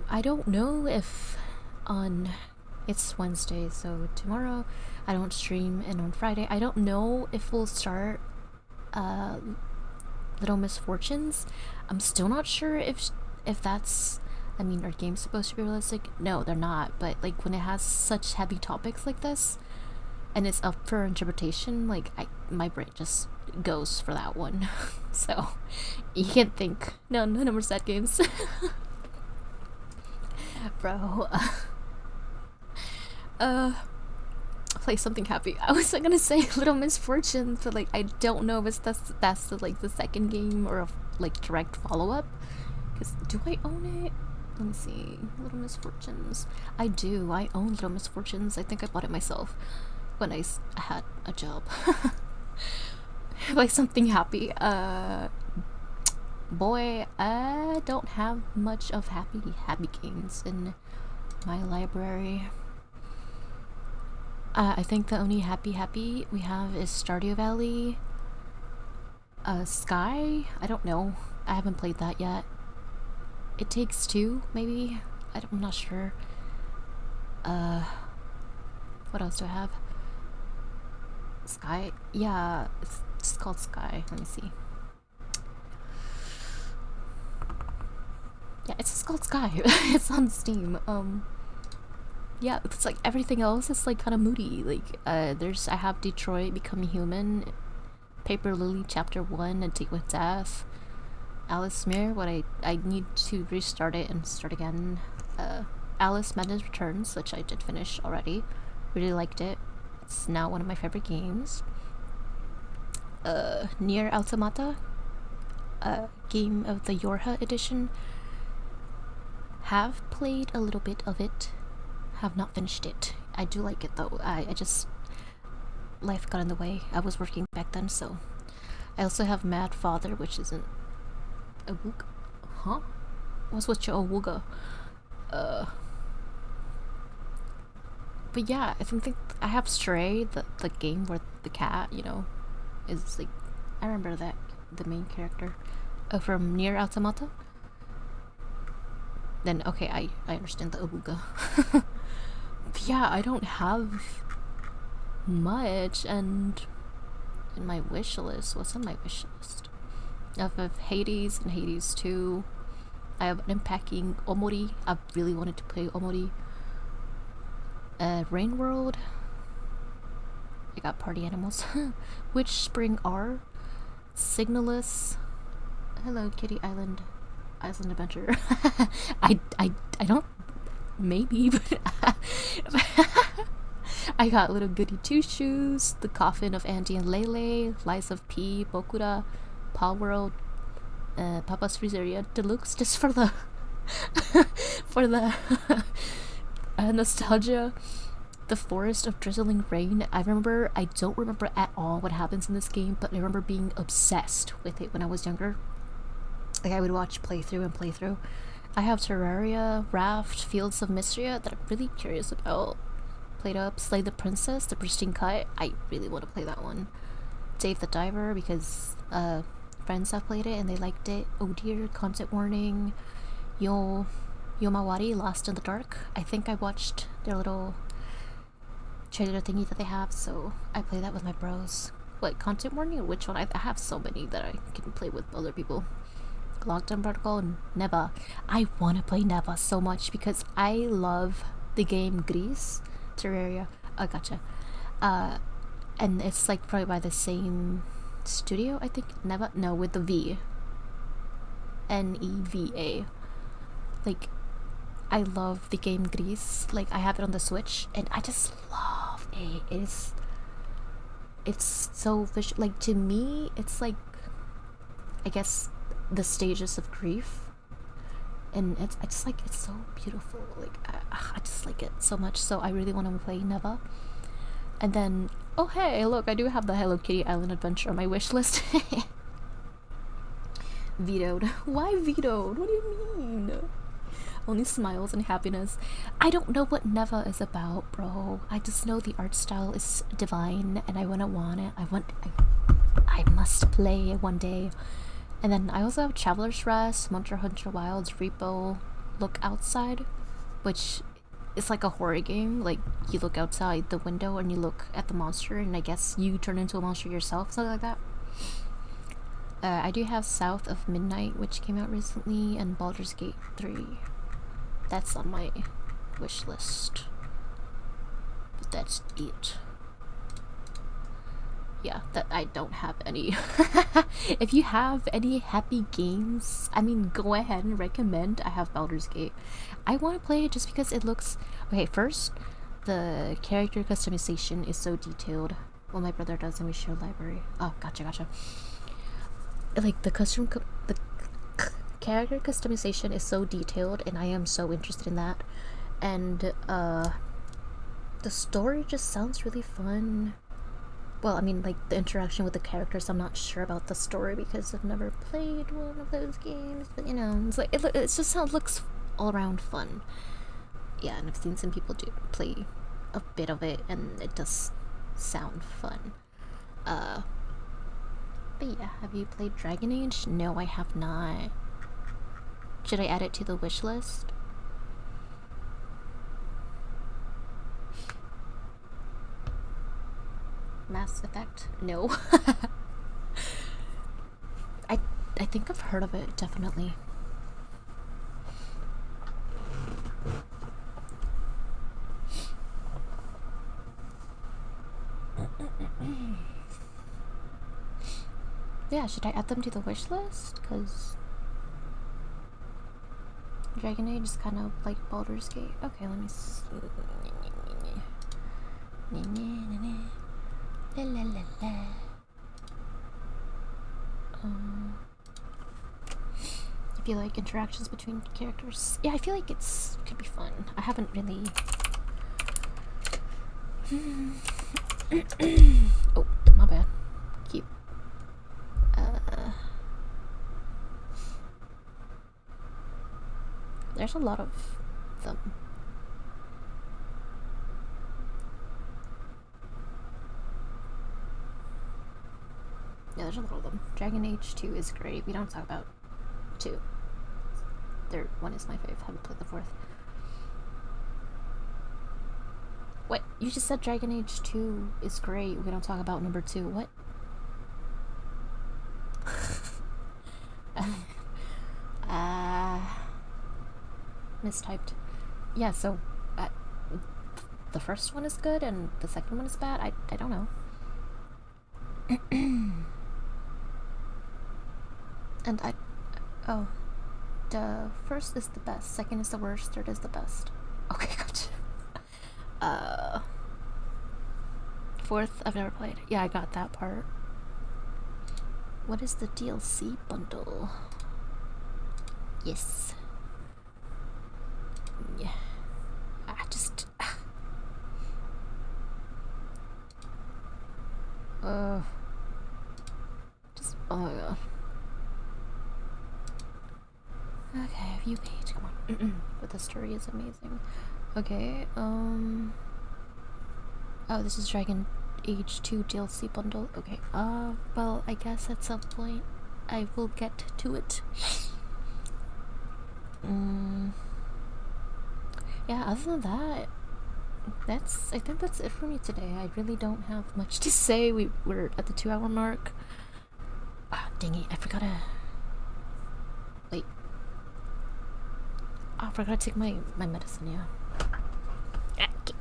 I don't know if on... It's Wednesday, so tomorrow I don't stream, and on Friday I don't know if we'll start Little Misfortunes. I'm still not sure if that's... I mean, are games supposed to be realistic? No, they're not, but, like, when it has such heavy topics like this, and it's up for interpretation, like, my brain just goes for that one. So, you can't think, no more sad games. Bro, play something happy. I was gonna say Little Misfortunes, but, like, I don't know if that's the, like, the second game, or a, like, direct follow-up. Because, do I own it? Let me see. Little Misfortunes. I do. I own Little Misfortunes. I think I bought it myself when I had a job. Like, something happy. Boy, I don't have much of happy games in my library. I think the only happy we have is Stardew Valley. Sky? I don't know. I haven't played that yet. It Takes Two, maybe? I'm not sure. What else do I have? Sky? Yeah, it's called Sky. Let me see. Yeah, it's just called Sky. It's on Steam. yeah, it's like everything else is like kind of moody. Like I have Detroit Become Human, Paper Lily Chapter 1, A Date with Death, Alice Mirror, what I need to restart it and start again. Alice Madness Returns, which I did finish already. Really liked it. It's now one of my favorite games. Nier Automata, game of the Yorha edition. Have played a little bit of it. Have not finished it. I do like it though. I just, life got in the way. I was working back then, so. I also have Mad Father, which isn't a Awooga. Huh? What's with your Awooga? But yeah, I think I have Stray, the game where the cat, you know, is like, I remember that, the main character from Nier Automata. Then okay, I understand the Awooga. But yeah, I don't have much, and in my wish list, what's on my wish list? I have Hades and Hades 2. I have Unpacking Omori. I really wanted to play Omori. Rain World. I got Party Animals. Witch Spring R. Signalus. Hello Kitty Island. Iceland Adventure. I don't, maybe, but I got Little Goody Two Shoes, The Coffin of Andy and Lele, Lies of P, Bokura, Paw World, Papa's Freezeria Deluxe, just for the for the nostalgia. The Forest of Drizzling Rain. I don't remember at all what happens in this game, but I remember being obsessed with it when I was younger. Like, I would watch playthrough. I have Terraria, Raft, Fields of Mystria that I'm really curious about. Played up Slay the Princess, The Pristine Cut. I really want to play that one. Dave the Diver, because friends have played it and they liked it. Oh dear, content warning. Yomawari, Lost in the Dark. I think I watched their little trailer thingy that they have, so I play that with my bros. What, content warning or which one? I have so many that I can play with other people. Lockdown Protocol and Neva. I want to play Neva so much because I love the game Gris, Terraria. Oh, gotcha. And it's like probably by the same studio, I think. Neva? No, with the V. Neva. Like, I love the game Gris. Like, I have it on the Switch, and I just love it. It's so visual. Like, to me, it's like, I guess, the stages of grief, and I just like, it's so beautiful. Like, I just like it so much, so I really want to play Neva. And then, oh hey, look, I do have the Hello Kitty Island Adventure on my wish list. Vetoed. Why vetoed? What do you mean? Only smiles and happiness. I don't know what Neva is about, bro. I just know the art style is divine, and I want it. I must play one day. And then I also have Traveler's Rest, Monster Hunter Wilds, Repo, Look Outside, which is like a horror game. Like, you look outside the window and you look at the monster, and I guess you turn into a monster yourself, something like that. I do have South of Midnight, which came out recently, and Baldur's Gate 3. That's on my wish list. But that's it. Yeah, that I don't have any. If you have any happy games, I mean, go ahead and recommend. I have Baldur's Gate. I want to play it just because it looks... Okay, first, the character customization is so detailed. Well, my brother does, and we share library. Oh, gotcha. Like, the character customization is so detailed, and I am so interested in that. And, the story just sounds really fun. Well, I mean, like, the interaction with the characters, I'm not sure about the story because I've never played one of those games, but, you know, it's like, it just looks all around fun. Yeah, and I've seen some people play a bit of it, and it does sound fun. But yeah, have you played Dragon Age? No, I have not. Should I add it to the wish list? Mass Effect? No. I think I've heard of it, definitely. Yeah, should I add them to the wish list? Because Dragon Age is kind of like Baldur's Gate. Okay, let me see. La la la la. I feel like interactions between characters. Yeah, I feel like could be fun. I haven't really. Oh, my bad. Keep. There's a lot of them. Yeah, there's a lot of them. Dragon Age 2 is great. We don't talk about 2. Third one is my fave. Haven't played the 4th. What? You just said Dragon Age 2 is great. We don't talk about number 2. What? Mistyped. Yeah, so the first one is good and the second one is bad. I don't know. And oh, the first is the best, second is the worst, third is the best. Okay, gotcha. Fourth I've never played. Yeah, I got that part. What is the DLC bundle? Yes. Yeah. Oh my god. Okay, view page, come on. But the story is amazing. Okay, oh, this is Dragon Age 2 DLC bundle. Okay, well, I guess at some point I will get to it. Yeah, other than that, I think that's it for me today. I really don't have much to say. We're at the 2-hour mark. Ah, dang it, I forgot to... Wait. Oh, I forgot to take my medicine, yeah. Okay.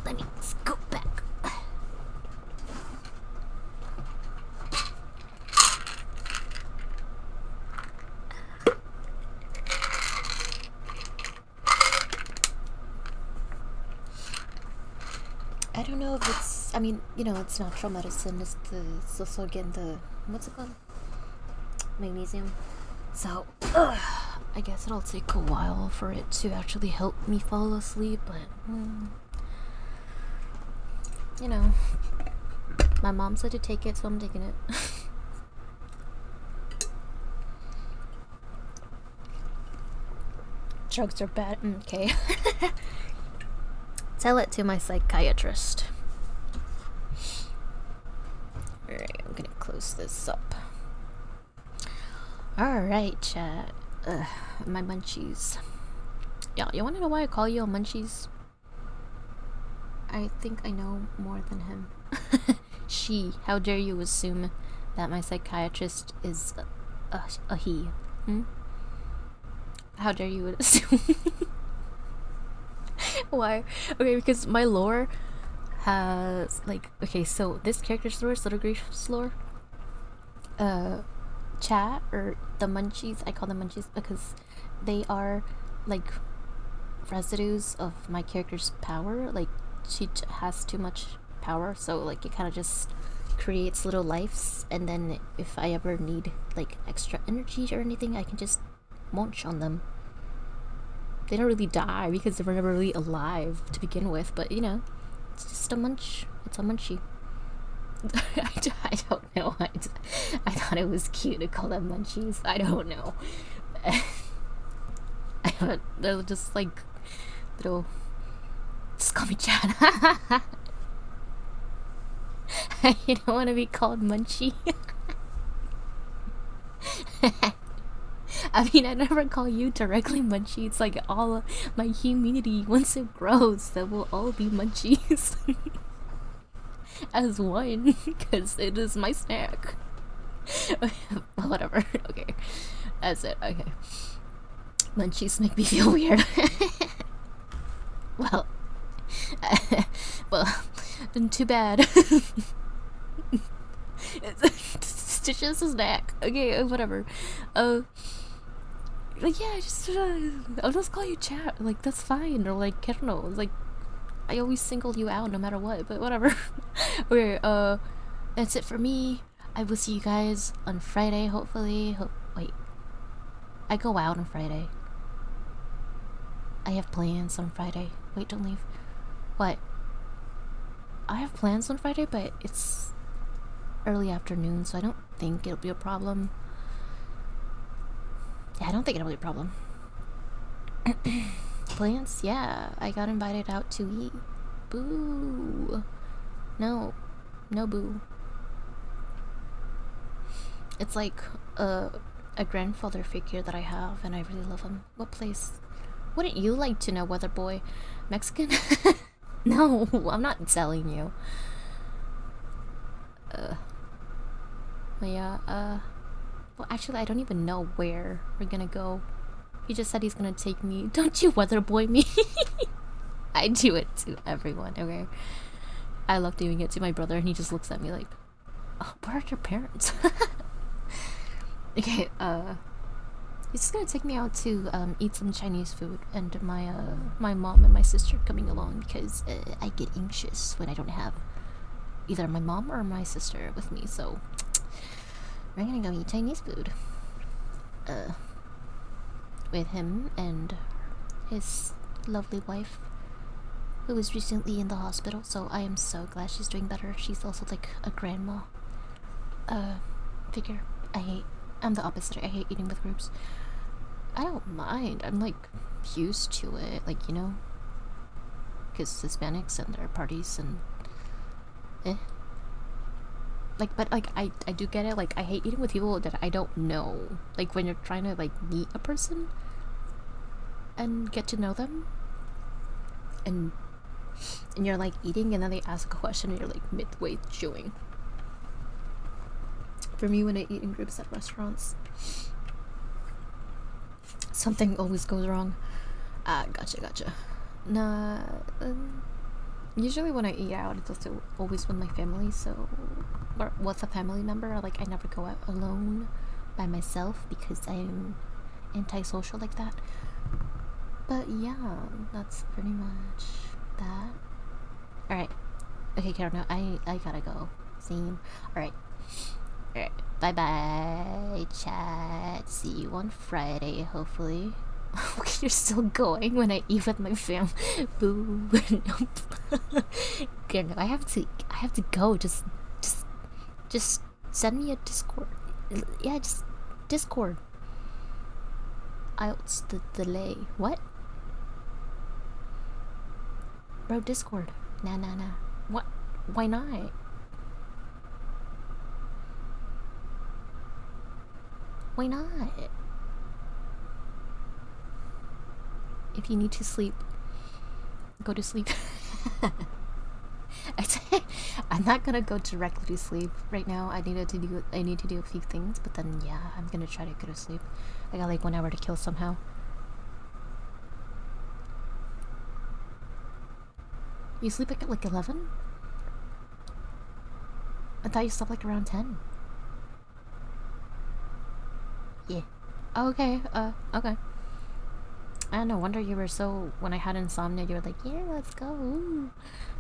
Let me scoot back. I don't know if it's, I mean, you know, it's natural medicine. It's also getting the, what's it called? Magnesium. So, I guess it'll take a while for it to actually help me fall asleep, but, you know, my mom said to take it, so I'm taking it. Drugs are bad. Okay. Tell it to my psychiatrist. Alright, I'm gonna close this up. Alright, chat. My munchies. Yeah, you wanna know why I call you a munchies? I think I know more than him. How dare you assume that my psychiatrist is a he? How dare you assume? Why? Okay, because my lore has, like, okay, so this character's lore, Little Grief's lore, chat, or the munchies, I call them munchies because they are, like, residues of my character's power. Like, she has too much power, so, like, it kind of just creates little lives, and then if I ever need, like, extra energy or anything, I can just munch on them. They don't really die because they were never really alive to begin with, but you know, it's just a munch. It's a munchie. I don't know. I thought it was cute to call them munchies. I don't know. They're just like little. Just call me Chad. You don't want to be called Munchie. I mean, I never call you directly Munchie. It's like all my community, once it grows, that will all be Munchies. As one, because it is my snack. Whatever. Okay. That's it. Okay. Munchies make me feel weird. Well, too bad. stitches his neck. Okay, whatever. Like, yeah, just I'll just call you chat. Like, that's fine. Or like, I don't know. Like, I always single you out no matter what. But whatever. Okay. That's it for me. I will see you guys on Friday. Hopefully. Wait. I go out on Friday. I have plans on Friday. Wait, don't leave. What? I have plans on Friday, but it's early afternoon, so I don't think it'll be a problem. Yeah, I don't think it'll be a problem. Plans? Yeah, I got invited out to eat. Boo. No. No boo. It's like a grandfather figure that I have, and I really love him. What place? Wouldn't you like to know, Weather Boy? Mexican? No, I'm not telling you. But yeah, well, actually, I don't even know where we're gonna go. He just said he's gonna take me. Don't you Weather Boy me? I do it to everyone, okay? I love doing it to my brother, and he just looks at me like, oh, where are your parents? Okay, he's just gonna take me out to eat some Chinese food, and my mom and my sister coming along because I get anxious when I don't have either my mom or my sister with me. So we're gonna go eat Chinese food, with him and his lovely wife, who was recently in the hospital. So I am so glad she's doing better. She's also like a grandma figure. I'm the opposite. I hate eating with groups. I don't mind. I'm like used to it, like, you know, because Hispanics and their parties and like, but like I do get it. Like, I hate eating with people that I don't know. Like when you're trying to like meet a person and get to know them, and you're like eating, and then they ask a question and you're like midway chewing. For me, when I eat in groups at restaurants, something always goes wrong. Gotcha. Nah, usually when I eat out, it's also always with my family, so, or with a family member. Like, I never go out alone by myself because I'm antisocial like that. But yeah, that's pretty much that. Alright. Okay, Carol, no, I gotta go. Same. Alright. Alright, bye-bye, chat. See you on Friday, hopefully. You're still going when I eat with my fam. Boo. Nope. Okay, no, I have to go. Just send me a Discord. Yeah, just Discord. IELTS the delay. What? Bro, Discord. Nah. What? Why not? Why not? If you need to sleep, go to sleep. I'm not gonna go directly to sleep right now. I need to do a few things, but then yeah, I'm gonna try to go to sleep. I got like 1 hour to kill somehow. You sleep at like 11? I thought you slept like around 10. Yeah. Oh, okay. Okay. No wonder you were so. When I had insomnia, you were like, "Yeah, let's go." Ooh.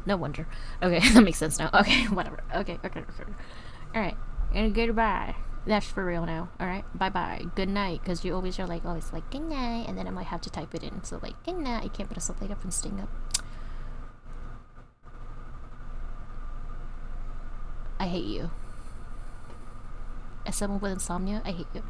No wonder. Okay, that makes sense now. Okay, whatever. Okay. All right. And goodbye. That's for real now. All right. Bye. Good night. Because you always are like, oh, it's like good night, and then I might have to type it in. So like, good night. I can't put a something up and sting up. I hate you. As someone with insomnia, I hate you.